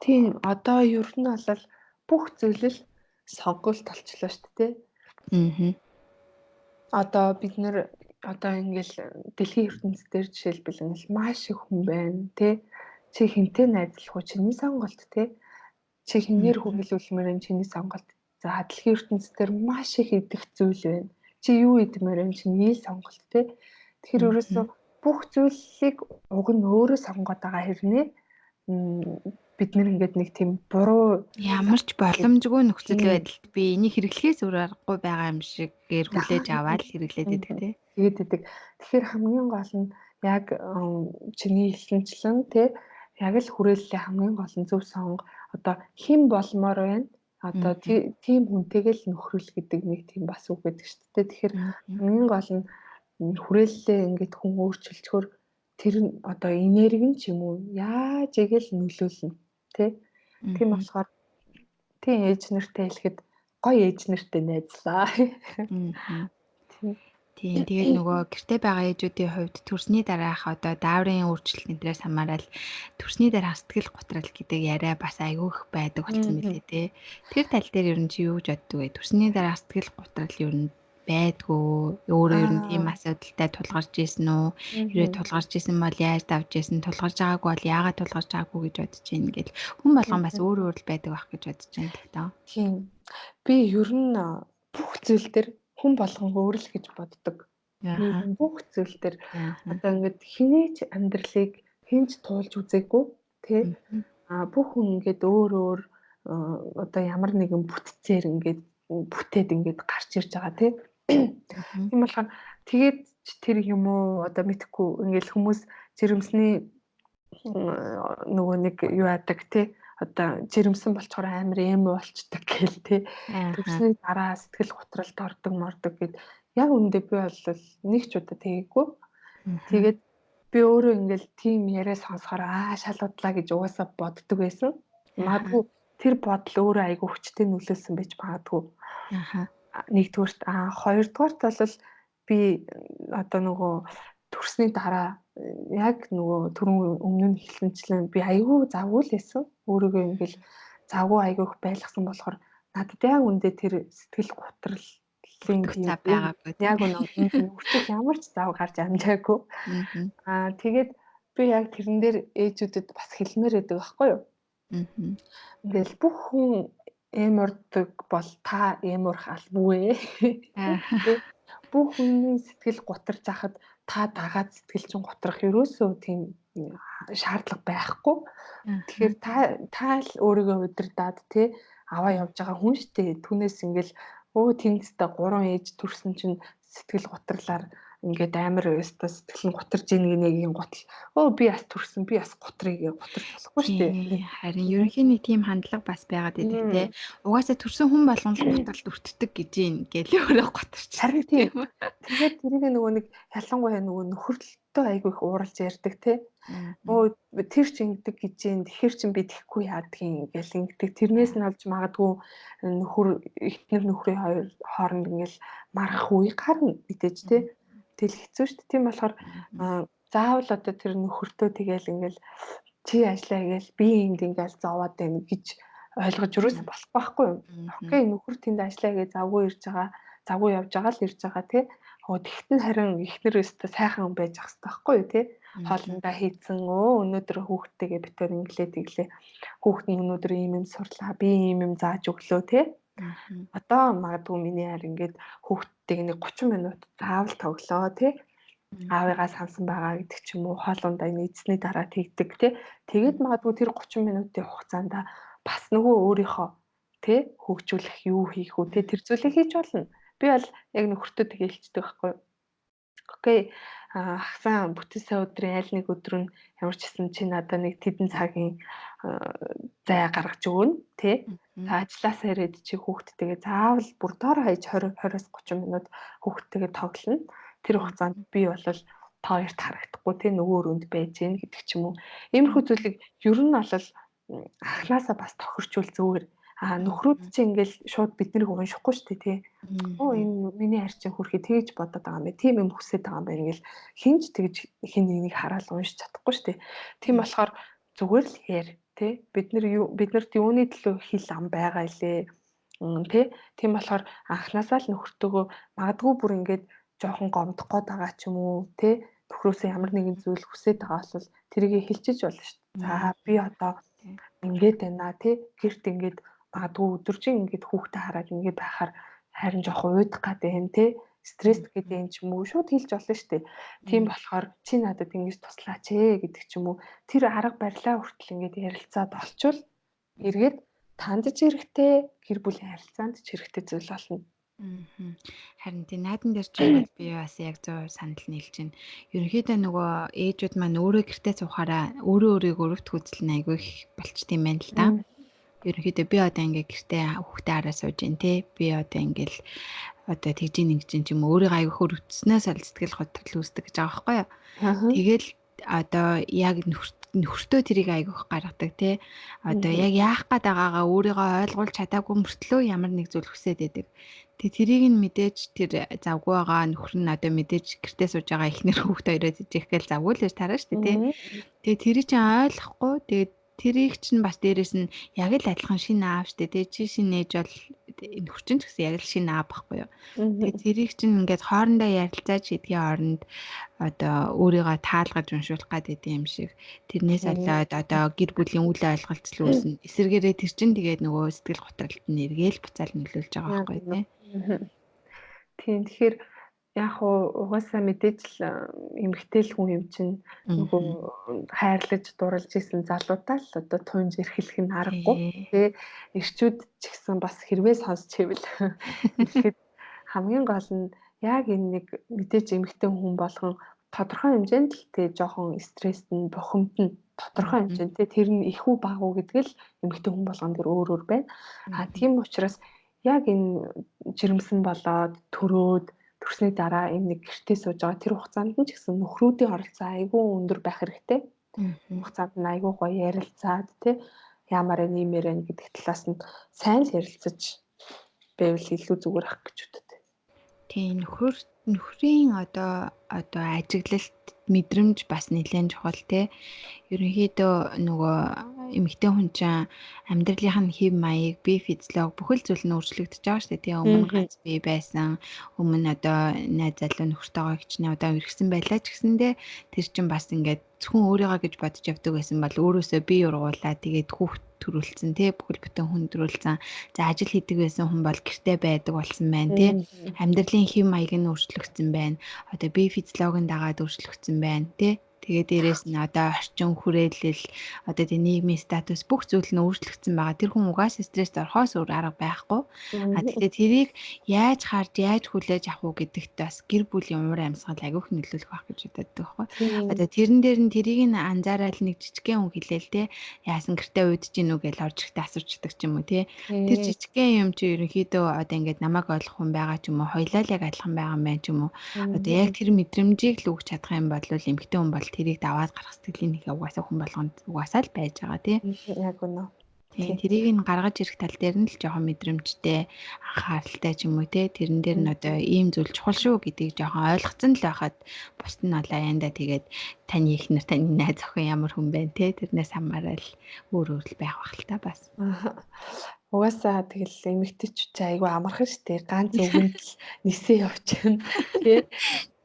Тийм одоо ер нь бол бүх зүйл л сонгуульт болчихлоо шүү дээ тий. Одоо бид нэр одоо ингээл дэлхийн ертөнцийн дээр жишээлбэл ингээл маш их хүн байна тий. Чи хинтээ найзлах уу чиний сонголт тий. Чи хинээр хүрээлүүлмээр энэ чиний сонголт. За дэлхийн ертөнцийн дээр маш их идэх зүйл байна. Чи юу идмээр энэ чиний сонголт тий. Тэгэхээр ерөөсөө бүх зүйлийг уг нь өөрөө сонгоод байгаа хэрнээ бид нэр ингээд нэг тийм буруу ямар ч боломжгүй нөхцөл байдалд би энийг хэрэглэхээс өөр аргагүй байгаа юм шиг гэр хүлээж аваад хэрэглээд байдаг тий. Тэгээд байдаг. Тэгэхээр хамгийн гол нь яг чиний илчилэн тий яг л хүрээллээ хамгийн гол нь зөв сонго. Одоо хэн болмоор байна? Одоо тийм хүнтэйгээ л нөхрөл гэдэг нэг тийм бас үг байдаг шүү дээ. Тэгэхээр хамгийн гол нь хүрээллээ ингээд хүн өөрчилчхөр тэр нь одоо энерги нь ч юм уу яаж игэл нөлөөлнө тий. Тийм болохоор тийм ээж нартай хэлэхэд гоё ээж нартай найзлаа. Тийм тэгээд нөгөө гэртээ байгаа ээжүүдийн хувьд төрсний дараах одоо дааврын өөрчлөлт энтрээс хамаарал төрсний дараах сэтгэл готрал гэдэг яриа бас айгүйх байдаг болсон мөлий тий. Тэр тал дээр ер нь чи юу гэж боддог вэ? Төрсний дараах сэтгэл готрал ер нь байдгүй. Өөрөө ер нь тийм Аа. асуудалтай тулгарч ийсэн үү? Хэрвээ Мгм. тулгарч ийсэн бол яаж давж ийсэн? Тулгарч байгаагүй бол яагаад тулгарч байгаагүй гэж бодож байна гэл. Хүн болгон бас Мгм. өөр өөр л байдаг байх гэж бодож байна л доо. Тийм. Би ер нь бүх зүйл дээр хүн болгон өөр л гэж боддог. Ааха. Бүх зүйл дээр Ааха. одоо ингээд хинээч амьдралыг хинч туулж үзээгүй тий. Мгм. Бүх хүн ингээд өөр өөр одоо ямар нэгэн бүтцээр ингээд бүтээд ингээд гарч ирж байгаа тий. Мгм. Тийм болохоор тэгээд ч тэр юм уу одоо мэдхгүй ингээд хүмүүс жирэмсний нөгөө нэг юу яадаг тий одоо жирэмсэн болчоор амар эмо болчдаг гээл тий. Ааха. Тэгсний дараа сэтгэл готролд ордог мордог гэд яг үндэ би бол нэг ч удаа тэгээгүй. Мгм. Тэгээд би өөрөө ингээл тийм яриа сонсохоор шалуудлаа гэж угаасаа боддог байсан. Ааха. Магадгүй тэр бодол өөрөө айгүй хүчтэй нөлөөлсөн байж магадгүй. Ааха. Нэгдүгээрт хоёрдугаарт бол би одоо нөгөө төрсний дараа яг нөгөө түрүүн өмнө нь хэлсэнчлэн би айгүй завгүй л байсан. Өөрийгөө ингээл завгүй айгүйх байлгасан болохоор надад яг үндэ тэр сэтгэл гутралын Бүртгэх тийм цаа байгаагүй тий. яг үнэ үрчих ямар ч зав гарч амжаагүй. Мгм. Тэгээд би яг тэрэн дээр ээжүүдэд бас хэлмээр байдаг байхгүй юу? Мгм. Ингээл бүх хүн эмордог бол та эморх албагүй ээ. Ааха. Тэ бүх хүний сэтгэл гутраж хахад та дагаад сэтгэл чинь гутрах ерөөсөө тийм шаардлага байхгүй. Ааха. Тэгэхээр та л өөрийгөө удирдаад тий аваа явж байгаа хүн штэ. Түүнээс ингээл тэндтэй 3 ээж төрсөн чинь сэтгэл гутралаар ингээд амар өстө сэтгэл нь гутарж ийн гинэгийн гутал. Би бас төрсөн би бас гутрыг гутарч болохгүй штэ. Тийм. Харин ерөнхийн нэг тийм хандлага бас байгаад байдаг те. Мм. Угаасаа төрсөн хүн болгон л гуталд өртдөг гэж юм гэл өөрөө Харин гутарчдаг тийм. тийм үү? Тэгээд тэрийг нөгөө нэг ялангуяа нөгөө нөхөрлөлтөө айгүй их ууралж ярьдаг тий. Мгм. Тэр ч ингэдэг гэж юм. Тэгэхээр чин би тэхгүй яадгийн ингээл ингэдэг. Тэрнээс нь олж магадгүй эхнэр нөхрийн хоёр хооронд ингээл марах үе гарна мэдээж тий. Тэгэл хэцүү шүү дээ. Тийм болохоор Мгм. заавал одоо тэр нөхөртөө тэгэл ингээл чи ажиллаа гээл би энд ингээл зовоод байна гэж ойлгож юус болохгүй байхгүй юу? Мгм. Окей нөхөр тэнд ажиллаа гэж завгүй ирж байгаа завгүй явж байгаа л ирж байгаа тий. Тэгт нь харин эхнэр өстө сайхан байж ах хэрэгтэй байхгүй юу тий. Мгм. Хоолндоо хийцэн өнөөдөр хүүхдтэйгээ битээр инглээ тэглээ. Хүүхд нь өнөөдөр ийм сурлаа. Би ийм зааж өглөө тий. Мгм. Одоо магадгүй миний хайр ингээд хүүхдтэйг нэг 30 минут заавал тоглоо тий. Мгм. Аавыгаа сансан байгаа гэдэг ч юм уу хоолундаа нийцсэний дараа тэгдэг тий. Тэгээд магадгүй тэр 30 минутын хугацаанд бас нөгөө өөрийнхөө тий хөгжүүлэх юу хийх үү тий тэр зүйлийг хийж болно. Би бол яг нөхөртөө тэгээ хэлцдэг байхгүй. Окей. Хагас бүтээсээ өдрийн аль нэг өдөр нь ямар ч гэсэн чи надад нэг тэдэн цагийн зай гаргаж өгнө тий. Мгм. За ажилласаа ирээд чи хүүхдтэйгээ заавал бүр доор хаяж 20-20-оос 30 минут хүүхдтэйгээ тоглоно. Тэр хугацаанд би бол та хоёрт харагдахгүй тий нөгөө өрөөнд байж гэн гэдэг ч юм уу. Иймэрхүү зүйлийг ер нь бол анханасаа бас тохирчвол зүгээр. Нөхрүүд Мгм. чи ингээл шууд биднийг уншихгүй шүү дээ тий. Мгм. Энэ миний хайр чинь хөрхий тэгж бодоод байгаа юм байна. Тийм юм хүсэж байгаа юм байна гэл хинж тэгж хин нэгнийг хараад уншиж чадахгүй шүү дээ. Тийм Мгм. болохоор зүгээр л хээр тий биднэрт юуны төлөө хил ам байгаа илээ. Тий тийм болохоор анханасаа л нөхөртөөгөө магадгүй бүр ингээд жоохон гомдох гээд байгаа ч юм уу тий нөхрөөсөө ямар нэгэн зүйл хүсэж байгаа бол тэрийг хэлчихэж болно шүү дээ. За би одоо Тий. ингээд байна тий гэрт ингээд магадгүй өдөржин ингээд хүүхдээ хараад ингээд байхаар харин жоохон уйдах гад байна тий стресс гэдэг Мгм. юм ч юм уу шууд хэлж болно шүү дээ. Тийм Мгм. болохоор чи надад ингэж туслаач ээ гэдэг ч юм уу тэр арга барилаа хүртэл ингээд ярилцаад олчвол эргээд танд ч хэрэгтэй гэр бүлийн харилцаанд ч хэрэгтэй зүйл болно. Мгм. Харин тийм наадам дээр чинь бол би бас яг 100% санал нийлж байна. Ерөнхийдөө нөгөө ээжүүд маань өөрөө гэртээ суухаараа өөрөө өөрийгөө өрөвт хөдөлнө айгүй их болчт юм байна л да. Мм. Ерөнхийдөө би одоо ингээ гэртээ хүүхдээ хараа сууж гин те. Би одоо ингээл одоо тэгж ингэж ч юм өөрийгөө айгүй хөрөвдснөөс ол сэтгэл готрол үүсдэг гэж байгаа байхгүй юу. Аа. Тэгэл одоо яг нөхөртөө тэрийг айгүйх гаргадаг тий. Одоо Мгм. яг яах гээд байгаагаа өөрийгөө ойлгуулж чадаагүй мөртлөө ямар нэг зүйл хүсээд байдаг. Тэгээ тэрийг нь мэдээж тэр завгүй байгаа нөхөр нь одоо мэдээж гэртээ сууж байгаа эхнэр хүүхд хоёроо жижиг гээл завгүй л байж тараа штэ тий. Мм. Тэгээ тэрийг чинь ойлгохгүй тэгээд тэрийг чинь бас дээрэс нь яг л адилхан шинэ аав штэ тий. Чи шинэ ээж бол нөхчин ч гэсэн яг л шинэ аав байхгүй юу. Мгм. Тэгээд зэрийг чинь ингээд хоорондоо ярилцаж идгийн оронд одоо өөрийгөө таалгаж уншуулах гад идэм юм шиг. Тэрнээс Тийм. болоод одоо гэр бүлийн үйл ойлголцол үүснэ. Эсвэргээрээ тэр чинь тэгээд нөгөө сэтгэл готролд нь эргээл буцаал нөлөөлж байгаа Яг байхгүй үнэ. тий. Мгм. Тийм. Тэгэхээр яг уу угаасаа мэдээж л эмэгтэй л хүн юм чинь нөгөө Мгм. хайрлаж дурлж исэн залуудаа л одоо тунж эрхлэх нь аргагүй. Тий. Тэгээ эрчүүд ч гэсэн бас хэрвээ сонсч ивэл ирэхэд хамгийн гол нь яг энэ нэг мэдээж эмэгтэй хүн болгон тодорхой хэмжээнд л тэгээ жоохон стресст нь бухимдана. Тодорхой Мгм. хэмжээнд тэгээ тэр нь их үү бага уу гэдэг л эмэгтэй хүн болгонд тэр өөр өөр байна. Мгм. Тийм учраас яг энэ жирэмсэн болоод төрөөд төрсний дараа энэ нэг гэртээ сууж байгаа тэр хугацаанд нь ч гэсэн нөхрүүдийн оролцоо айгүй өндөр байх хэрэгтэй. Мгм. Хугацаанд нь айгүй гоё ярилцаад тий яамаар нэмэр гэдэг талаас нь сайн л ярилцаж байвал илүү зүгээр ах гэж боддог. Тийм нөхрийн одоо ажиглалт мэдрэмж бас нэлээд чухал те. Ерөнхийдөө нөгөө эмэгтэй хүн чинь амьдралынх нь хэв маяг, бие физиологи бүхэл зүйл нь өөрчлөгдөж байгаа шүү дээ. Тэгээ өмнө Мгм. гац бие байсан, өмнө одоо найз залуу нөхөртөөгөө хичнээн удаан үргэсэн байлаа ч гэсэндээ тэр чинь бас ингээд зөвхөн өөрийгөө гэж бодож явдаг байсан бол өөрөөсөө бие ургуулад тэгээд хүүхд төрүүлсэн тий бүхэл бүтэн хүн төрүүлсэн. За ажил хийдэг байсан хүн бол гэртээ байдаг болсон байна тий. Мгм. Амьдралын хэв маяг нь өөрчлөгдсөн байна. Одоо бие физиологийн дагаад өөрчлөгдсөн байна тий. Тэгээ дээрэс нь одоо орчин хүрээлэл одоо тийм нийгмийн статус бүх зүйл нь өөрчлөгдсөн байгаа. Тэр хүн угаасаа стресст орохоос өөр арга байхгүй. Мгм. Тэгэхээр тэрийг яаж харж яаж хүлээж авах уу гэдэгт бас гэр бүлийн умар амьсгал агиух нөлөөлөх байх гэж боддог байхгүй. Тийм. Одоо тэрэн дээр нь тэрийг нь анзаараад нэг жижигхэн үг хэлээл те яасан гэртээ уйдж гин үү гэж орж ирэхдээ асуучдаг ч юм уу те. Тэр Тийм. жижигхэн юм чи ерөнхийдөө одоо ингээд намайг ойлгох хүн байгаа ч юм уу хоёлаа л яг адилхан байгаа юм байна ч юм уу. Одоо яг Мгм. тэр мэдрэмжийг л өгч чадах юм бол эмэгтэй хүн бол тэрийг даваад гарах сэтгэлийн нэг угаасаа хүн болгонд угаасаа л байж байгаа тий. Яг үнэ. Тийм Тийм. тэрийг нь гаргаж ирэх тал дээр нь л жоохон мэдрэмжтэй анхааралтай ч юм уу те тэрэн дээр нь одоо Мгм. ийм зүйл чухал шүү гэдгийг жоохон ойлгоцсон л байхад бусд нь бол аяндаа тэгээд таны ихнэр таны найз охин ямар хүн байна те тэрнээс хамаарал өөр өөр л байх бах л та бас. Аха. Угаасаа тэгэл эмэгтэйчүүд чи айгүй амархан штэ. Ганц үгэнд л нисээ явчихна. Тий.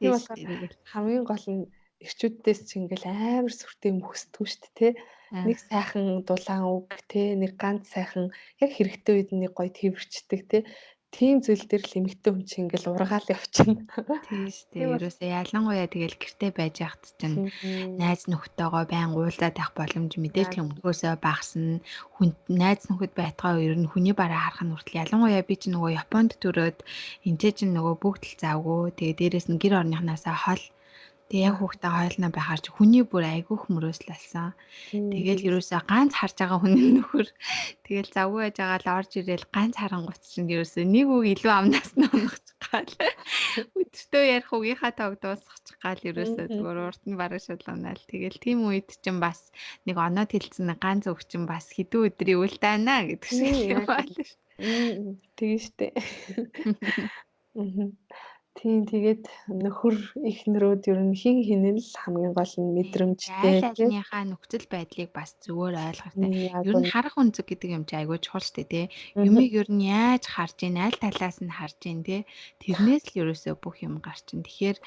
Тийм Тийш болохоор тэрийг л. хамгийн гол нь эрчүүддээс чи ингээл амар сүртэй юм хүсдэггүй штэ тий. Нэг сайхан дулаан үг тий, нэг ганц сайхан яг хэрэгтэй үед нэг гоё тэрвэрчдэг тий. Тийм зүйл дээр л эмэгтэй хүн чи ингээл ургаал явчихна. Тийш Тийм дээ. бол Ерөөсөө ялангуяа тэгэл гэртээ байж яхад чинь тийм. найз нөхдөөгөө байн уулзаад авах боломж мэдээж Яг л өмнөхөөсөө багасна. Хүн найз нөхөд байтугай ер нь хүний бараа харах нь хүртэл ялангуяа би чинь нөгөө Японд төрөөд энэ чинь нөгөө бүгд л завгүй. Тэгээ дээрэс нь гэр орныхнаасаа хол. Тэгээ яг хүүхдээ хойлноо байхаар чи хүний бүр айгүйх мөрөөслөлсөн. тийм Тэгэл тийм. ерөөсөө ганц харж байгаа хүн нь нөхөр. Тэгэл завгүй байж байгаа л орж ирээл ганц харангуйч чинь ерөөсөө нэг үг илүү амнаас нь унахчих гал. Өдөртөө ярих үгийнхаа тог дуусгачих гал ерөөсөө Мгм. зүгээр урд нь бараа шулуунаа л. Тэгэл тийм үед чинь бас нэг оноод хэлсэн нэг ганц үг чинь бас хэдэн өдрийн үйл таана гэдэг шиг Тийм юм яг байна үнэ. шүү. Тийм штэ. Мгм. Тийм тэгээд нөхөр эхнэрүүд ер нь хин хинэн л хамгийн гол нь Тийм. мэдрэмжтэй Аль тий. альныхаа нөхцөл байдлыг бас зүгээр ойлгох хэрэгтэй. Яг Ер нь үнэ. харах өнцөг гэдэг юм чи айгүй чухал шүү дээ, тий. Мгм. Юмыг ер нь яаж харж ийн, аль талаас нь харж ийн, тий. Тэрнээс л ерөөсөө бүх юм гарч ийн. Тэгэхээр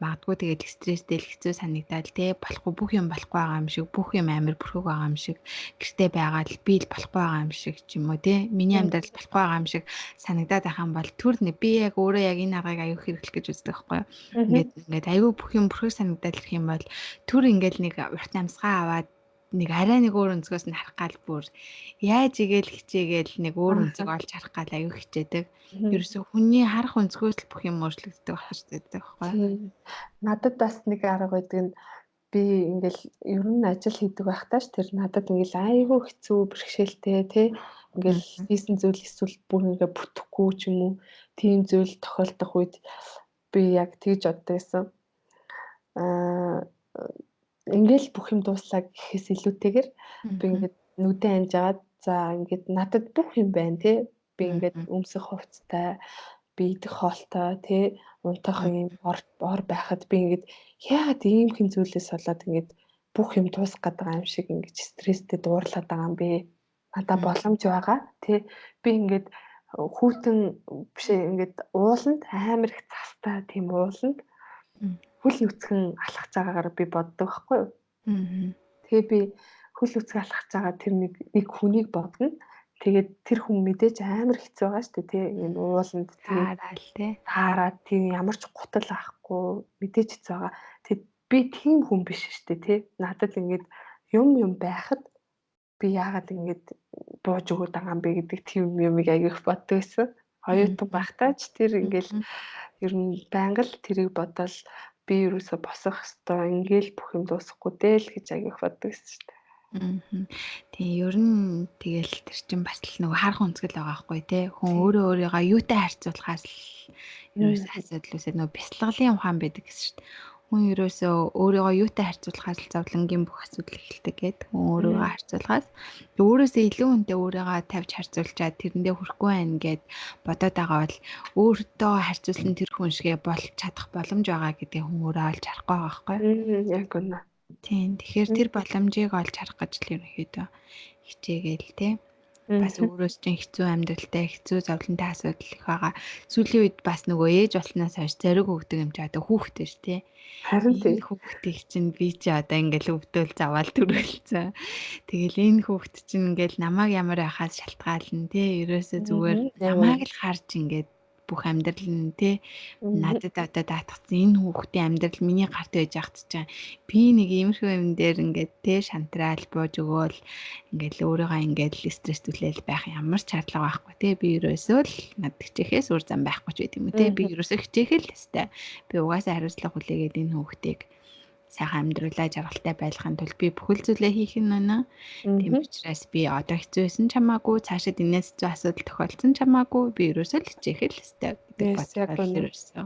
магадгүй тэгээд стресстэй л хэцүү санагдаад тий. Болохгүй бүх юм болохгүй байгаа юм шиг, бүх юм амар бүрхэг байгаа юм шиг, гэртээ байгаад л би л болохгүй байгаа юм шиг ч юм уу, тий. Миний Мгм. амьдрал болохгүй байгаа юм шиг санагдаад байх юм бол түр нэ би яг өөрөө яг энэ аргыг аюух хэрэглэх гэж үздэг байхгүй юу? Мгм. Ингээд аюу бүх юм бүрхэг санагдаад ирэх юм бол түр ингээл нэг урт амьсгаа аваад нэг арай нэг өөр өнцгөөс нь харах гал бүр яаж игээл хичээгээл нэг өөр өнцөг Ааха. олж харах гал аюу хичээдэг. Мгм. Ерөөсө хүний харах өнцгөөс л бүх юм өөрчлөгддөг байх шүү дээ байхгүй. Тийм. Надад бас нэг арга байдаг нь би ингээл ер нь ажил хийдэг байхдаа ч тэр надад ингээл айгүй хэцүү бэрхшээлтэй тий ингээл Мгм. хийсэн зүйл эсвэл бүр ингээ бүтэхгүй ч юм уу тийм зүйл тохиолдох үед би яг тэгж боддог байсан. Аа ингээл бүх юм дууслаа гэхээс илүүтэйгээр би Мгм. ингээд нүдэн анжаад за ингээд надад бүх юм байна тий. Би ингээд Мгм. өмсөх хувцастай, би идэх хоолтой тий, унтах Мгм. юм ор байхад би ингээд яагаад ийм хэн зүйлээс болоод ингээд бүх юм дуусах гээд байгаа юм шиг ингэж стресстэй дуурлаад байгаа юм бэ? Надаа Мгм. боломж байгаа тий. Би ингээд хүүтэн биш ээ ингээд ууланд амар их цастай тийм ууланд Мгм. хөл нүцгэн алхаж байгаагаар би боддог байхгүй юу. Мгм. Тэгээ би хөл нүцгэн алхаж байгаа тэр нэг хүнийг бодно. Тэгээд тэр хүн мэдээж амар хэцүү байгаа шүү дээ тий. Энэ ууланд тэгээд Таарал те. таараад тийм ямар ч гутал авахгүй мэдээж хэцүү байгаа. Тэгэд би тийм хүн биш шүү дээ тий. Надад ингээд юм байхад би яагаад ингэж бууж өгöd байгаа юм бэ гэдэг тийм юмыг аяг их боддог байсан. Оюутан Мгм. байхдаа ч тэр ингээл Мгм. ер нь байнга л тэрийг бодоод би ерөөсө босох ёстой ингээл бүх юм дуусахгүй дээ л гэж аяг их боддог байсан шүү дээ. Мгм. Тэгээ ер нь тэгэл тэр чин бас л нөгөө харах үнцгэл байгаа байхгүй тий. Хүн Тийм. өөрөө өөрийгөө юутай харьцуулахаас л ерөөсөө асуудал үсээ нөгөө бяцлаглалын ухаан байдаг гэсэн шүү дээ. Хүн ерөөсөө өөрийгөө юутай харьцуулахаас л зовлонгийн бүх асуудал эхэлдэг гэдэг. Хүн өөрийгөө харьцуулахаас өөрөөсөө илүү хүнтэй өөрийгөө тавьж харьцуулчаад тэрэндээ хүрэхгүй байна гэд бодоод байгаа бол өөртөө харьцуулсан тэр хүн шигээ болж чадах боломж байгаа гэдгийг хүн өөрөө олж харахгүй байгаа байхгүй. Яг үнэ. Тийм. Тэгэхээр тэр боломжийг олж харах гэж л ерөнхийдөө хичээгээл те. Бас өөрөөс чинь хэцүү амьдралтай, хэцүү зовлонтой асуудал их байгаа. Сүүлийн үед бас нөгөө ээж болсноос хойш зориг өгдөг юм чи одоо хүүхдээ ш тий. Харин Энэ тийм. хүүхдийг чинь би чи одоо ингээл өвдөөл заваал төрүүлсэн. Тэгэл энэ хүүхд чинь ингээл намайг ямар байхаас шалтгаална тий. Ерөөсөө зүгээр Яг үнэ. намайг л харж ингээд бүх амьдрал нь тий надад одоо даатгсан энэ хүүхдийн амьдрал миний гарт байж ахт чинь би нэг иймэрхүү юм дээр ингээд тий шантраал бууж өгөөл ингээд өөрийгөө ингээд стресстүүлэл байх ямар ч шаардлага байхгүй тий би ерөөсөө л над хичээхээс үр зам байхгүй ч гэдэг юм уу тий би ерөөсөө хичээх л хэвээр би угаасаа хариуцлага хүлээгээд энэ хүүхдийг сайхан амьдруулаа жаргалтай байлгахын тулд би бүхэл зүйлээ хийх нь байна. Тийм учраас би одоо хэцүү байсан ч хамаагүй цаашид инээс хэцүү асуудал тохиолдсон ч хамаагүй би ерөөсөө л хичээх л хэвээр гэдэг Yes, яг бодлоор үнэ. ерөөсөө.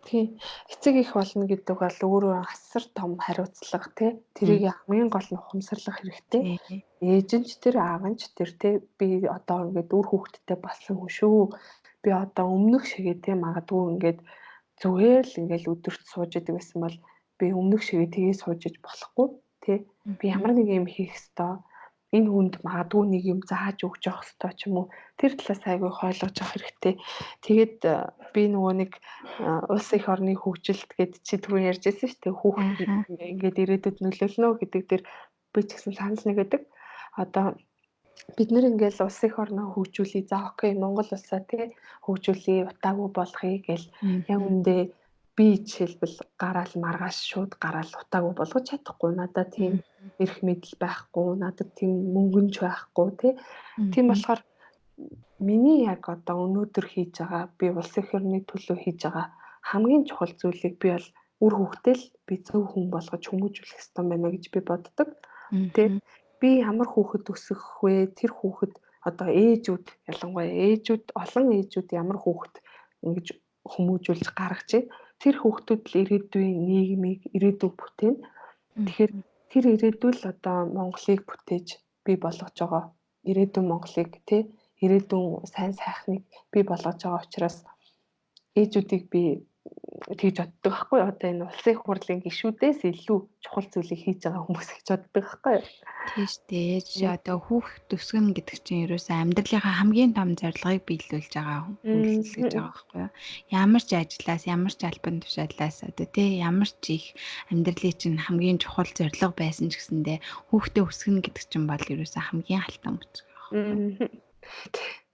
Тийм. Эцэг их болно гэдэг бол өөрөө асар том хариуцлага тий. Тэрийг хамгийн гол нь ухамсарлах хэрэгтэй. Тий. Ээж нь ч тэр аав нь ч тэр тий би одоо ингээд үр хүүхэдтэй болсон хүн шүү. Би одоо өмнөх шигээ тий магадгүй ингээд зүгээр л ингээд өдөрт сууж идэг байсан бол би өмнөх шигээ тгий сууж иж болохгүй тий. Би ямар нэг юм хийх ёстой. Энэ хүнд магадгүй нэг юм зааж өгч явах ёстой ч юм уу. Тэр талаас айгүй ойлгож авах хэрэгтэй. Тэгээд би нөгөө нэг улс их орны хөгжилт гэд чи түрүү ярьж байсан шүү дээ. Хүүхэд Ааха. ингээд ирээдүйд нөлөөлнө гэдэг дээр би ч гэсэн санал нэг гэдэг. Одоо бид нэр ингээл улс их орноо хөгжүүлээ. За окей, Монгол улсаа тий хөгжүүлээ, утаагүй болгоё гэл яг үндэ би жишээлбэл гараал маргааш шууд гараал утаагүй болгож чадахгүй. Надад тийм эрх мэдэл байхгүй, надад тийм мөнгөнч байхгүй тий. Тийм болохоор миний яг одоо өнөөдөр хийж байгаа би улс их орны төлөө хийж байгаа хамгийн чухал зүйлийг би бол үр хүүхдэл би зөв хүн болгож хүмүүжүүлэх ёстой байна гэж би боддог. Тэ би ямар хүүхэд өсгөх вэ? Тэр хүүхэд одоо ээжүүд ялангуяа ээжүүд олон ээжүүд ямар хүүхэд ингэж хүмүүжүүлж гаргаж тэр хүүхдүүд л ирээдүйн нийгмийг ирээдүйг бүтээн. Тэгэхээр тэр ирээдүйн л одоо Монголыг бүтээж бий болгож байгаа. Ирээдүйн Монголыг тий ирээдүйн сайн сайхныг бий болгож байгаа учраас ээжүүдийг би тэгж боддог байхгүй юу? Одоо энэ улсын их хурлын гишүүдээс илүү чухал зүйлийг хийж байгаа хүмүүс гэж боддог байхгүй юу? Тийш дээ. Одоо хүүхэд өсгөнө гэдэг чинь ерөөсөө амьдралынхаа хамгийн том зорилгыг биелүүлж байгаа үйлдэл гэж байгаа байхгүй юу? Ямар ч ажлаас, ямар ч албан тушаалаас одоо тий ямар ч их амьдралын чинь хамгийн чухал зорилго байсан ч гэсэндээ хүүхдээ өсгөнө гэдэг чинь бол ерөөсөө хамгийн алтан бүцэг байгаа байхгүй юу?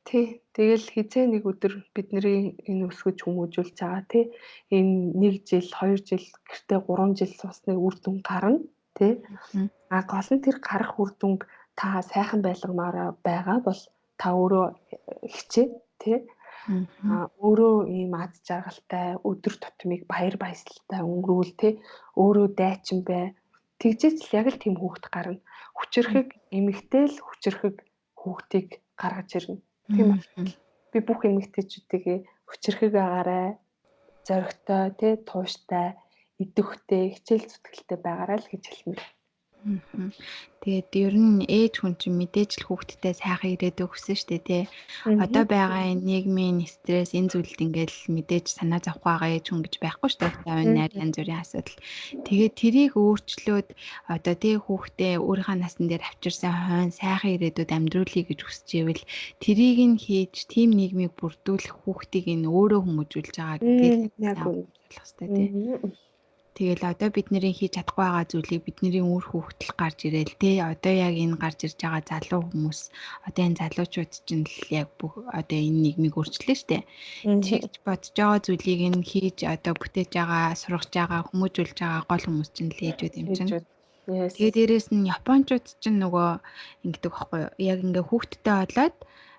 Тий. Тэгэл хизээ нэг өдөр бидний энэ өсгөж хүмүүжүүлж байгаа тий энэ 1 жил, 2 жил, гэртээ 3 жил суусны үр дүн гарна тий. Гол нь тэр гарах үр дүнг та сайхан байлгамаар байгаа бол та өөрөө хичээ тий. Өөрөө ийм аз жаргалтай өдөр тутмыг баяр баясгалтай өнгөрүүл тий. Өөрөө дайчин бай. Тэгжээч л яг л тийм хүүхэд гарна. Хүчрэхэг эмэгтэй л хүчрэхэг хүүхдийг гаргаж ирнэ. Тийм болохоор би бүх эмэгтэйчүүдийг хүчрэхэг агаарай, зоригтой, тий, тууштай, идэвхтэй, хичээл зүтгэлтэй байгаарай л гэж хэлмээр. Мгм. Тэгээд ер нь ээж хүн чинь мэдээж л хүүхдтэй сайхан ирээдүй хүссэн шүү дээ тий. Одоо Мгм. байгаа энэ нийгмийн стресс энэ зүйлд ингээл мэдээж санаа зовх байгаа ээж хүн гэж байхгүй шүү дээ. Тавин найр янз бүрийн асуудал. Тэгээд тэрийг өөрчлөөд одоо тий хүүхдээ өөрийнхөө насн дээр авчирсан хойно сайхан ирээдүйд амьдруулъя гэж хүсэж ивэл тэрийг нь хийж тийм нийгмийг бүрдүүлэх хүүхдийг нь өөрөө хүмүүжүүлж байгаа гэдгийг л Яг сайн үн. ойлгох хэрэгтэй тий. Тэгэл одоо бидний хийж чадахгүй байгаа зүйлийг бидний үр хүүхдэл гарч ирээл те одоо яг энэ гарч ирж байгаа залуу хүмүүс одоо энэ залуучууд чинь л яг бүх одоо энэ нийгмийг өөрчлөө штэ. Чигч бодож байгаа зүйлийг нь хийж одоо бүтээж байгаа, сургаж байгаа, хүмүүжүүлж байгаа гол хүмүүс чинь л ээжүүд юм чинь. Ээжүүд. Yes. Тэгээ дээрэс нь Япончууд чинь нөгөө ингэдэг байхгүй юу? Яг ингээ хүүхдтэй болоод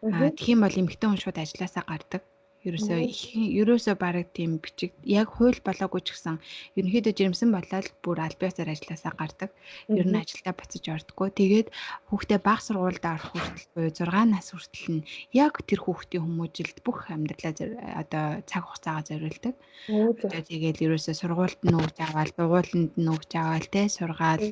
тэгхийн бол эмэгтэй хүн шууд ажилласаа гардаг. Ерөөсөө бараг тийм бичиг яг хууль болоогүй ч гэсэн ерөнхийдөө жирэмсэн болоод бүр аль биесээр ажилласаа гардаг. Ер нь ажилдаа буцаж ордоггүй. Тэгээд хүүхдээ бага сургуульд орох хүртэл буюу 6 нас хүртэл нь яг тэр хүүхдийн хүмүүжилд бүх амьдралаа одоо цаг хугацаагаа зориулдаг. Одоо тэгээд ерөөсөө сургуульд нь өгч аваад, дугуйланд нь өгч аваад те сургаал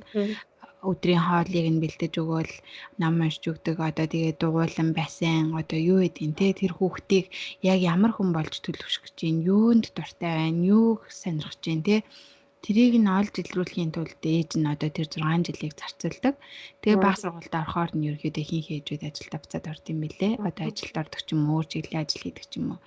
өдрийн хоолыг нь бэлдэж өгөөл ном уншиж өгдөг. Одоо тэгээд дугуйлан бассейн одоо юу гэдгийг те тэр хүүхдийг яг ямар хүн болж төлөвшөж чинь юунд дуртай байна, юуг сонирхож чинь те тэрийг нь олж илрүүлэхийн тулд ээж нь одоо тэр 6 жилийг зарцуулдаг. Тэгээ бага сургуульд орохоор нь ерөөдөө ихэнх ээжүүд ажилдаа буцаад орд юм билэ. Одоо ажилд ордог ч юм уу, өөр чиглэлийн ажил хийдэг ч юм уу.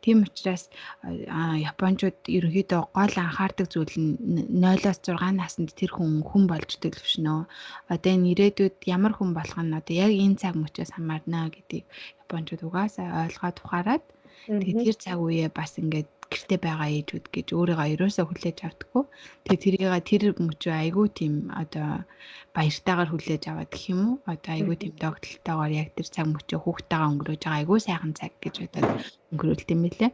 Тийм учраас Япончууд ерөөдөө гол анхаардаг зүйл нь 0-6 наснд тэр хүн болж төлөвшнө. Одоо энэ ирээдүйд ямар хүн болох нь одоо яг энэ цаг мөчөөс хамаарна гэдгийг Япончууд угаасаа ойлгоод ухаарад тэгээд тэр цаг үеэ бас ингээд гэрте байгаа ээжүүд гэж өөрийгөө ерөөсөө хүлээж авдаггүй. Тэгээ тэрийг тэр мөчөө айгүй тийм одоо баяртайгаар хүлээж аваад гэх юм уу? Одоо айгүй тийм догтлолтойгоор яг тэр цаг мөчөө хүүхдтэйгээ өнгөрөөж байгаа айгүй сайхан цаг гэж бодоод өнгөрүүлт юм билээ.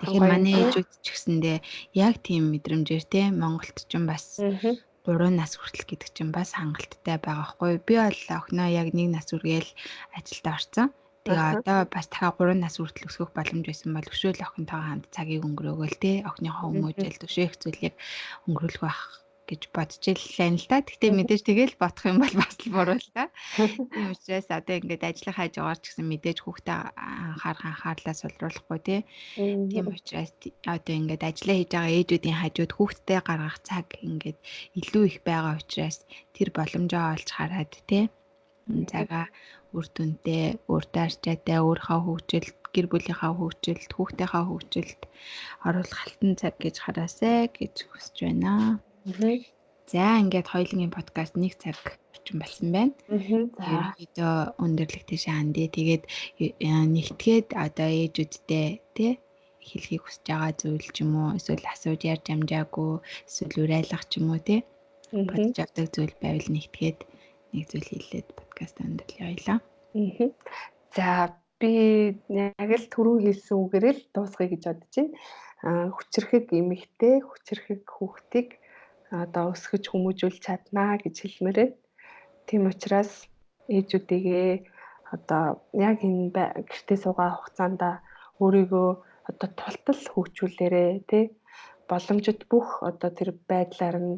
Тэгэхээр манай ээжүүд ч гэсэндээ яг тийм мэдрэмжээр те Монголд ч бас 3 нас хүртэл гэдэг чинь бас хангалттай байгаа хгүй. Би бол охиноо яг 1 нас үргээл ажилд орсон. Тэгээ одоо бас дахиад 3 нас хүртэл өсгөх боломж байсан бол өшөөл охинтойгоо хамт цагийг өнгөрөөгөл те охиныхоо хүмүүжил төшөөх зүйлийг өнгөрүүлэх байх гэж бодож илээ л да. Гэхдээ мэдээж тэгэл бодох юм бол бас л буруу л да. Тийм учраас одоо ингээд ажлын хажуугаар ч гэсэн мэдээж хүүхдээ анхаарлаа сулруулахгүй те. Тийм учраас одоо ингээд ажиллаа хийж байгаа ээжүүдийн хажууд хүүхдтэй гаргах цаг ингээд илүү их байгаа учраас тэр боломжоо олж хараад те. Цагаа үр дүнтэй, үр даарчаатай өөрийнхөө хөгжилд, гэр бүлийнхаа хөгжилд, хүүхдийнхаа хөгжилд оруулах алтан цаг гэж хараасай гэж хүсэж байна. За ингээд хоёулынгийн подкаст 1 цаг орчим болсон байна. Ерөнхийдөө өндөрлөх тийшээ хандъя. Тэгээд нэгтгээд одоо ээжүүдтэй тий хэлхийг хүсэж байгаа зүйл ч юм уу эсвэл асууж ярьж амжаагүй эсвэл уриалгах ч юм уу тий бодож авдаг зүйл байвал нэгтгээд нэг зүйл хэлээд подкаст өндөрлөе хоёлаа. За би яг л түрүү хэлсэн үгээр л дуусгая гэж бодож байна. Хүчрэхэг эмэгтэй, хүчрэхэг хүүхдийг одоо өсгөж хүмүүжүүлж чаднаа гэж хэлмээр байна. Тийм учраас ээжүүдийгээ одоо яг энэ гэртээ суугаа хугацаанд өөрийгөө одоо тултал хөгжүүлээрэ тий боломжит бүх одоо тэр байдлаар нь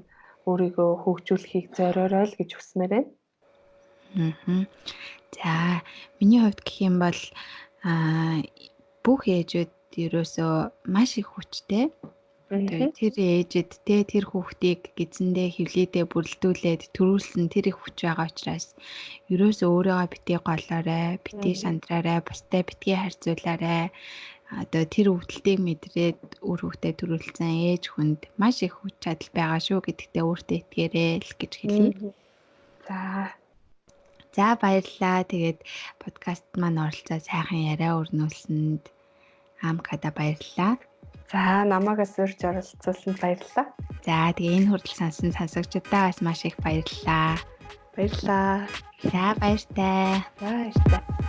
өөрийгөө хөгжүүлэхийг зориорой л гэж хүсмээр байна. За миний хувьд гэх юм бол бүх ээжүүд ерөөсөө маш их хүчтэй. Тэр ээжэд тэр хүүхдийг гидсэндээ хөвлөдөө бүрэлдүүлээд төрүүлсэн тэр их хүч байгаа учраас ерөөсөө өөрийгөө битгий голоорой, битгий шандраарай, бусдаа битгий харьцуулаарай. Одоо тэр өвдөлтийг мэдрээд өөр хүүхдээ төрүүлсэн ээж хүнд маш их хүч чадал байгаа шүү гэдэгтээ өөртөө итгээрэй л гэж хэлье. За баярлалаа. Тэгээд подкаст маань оролцоод сайхан яриа өрнүүлсэнд Амкада баярлалаа. За намаагаас урьж оролцуулсанд баярлалаа. За тэгээ энэ хүртэл сонсон сонсогчдаа бас маш их баярлалаа. Баярлалаа. За баяртай. Баяртай.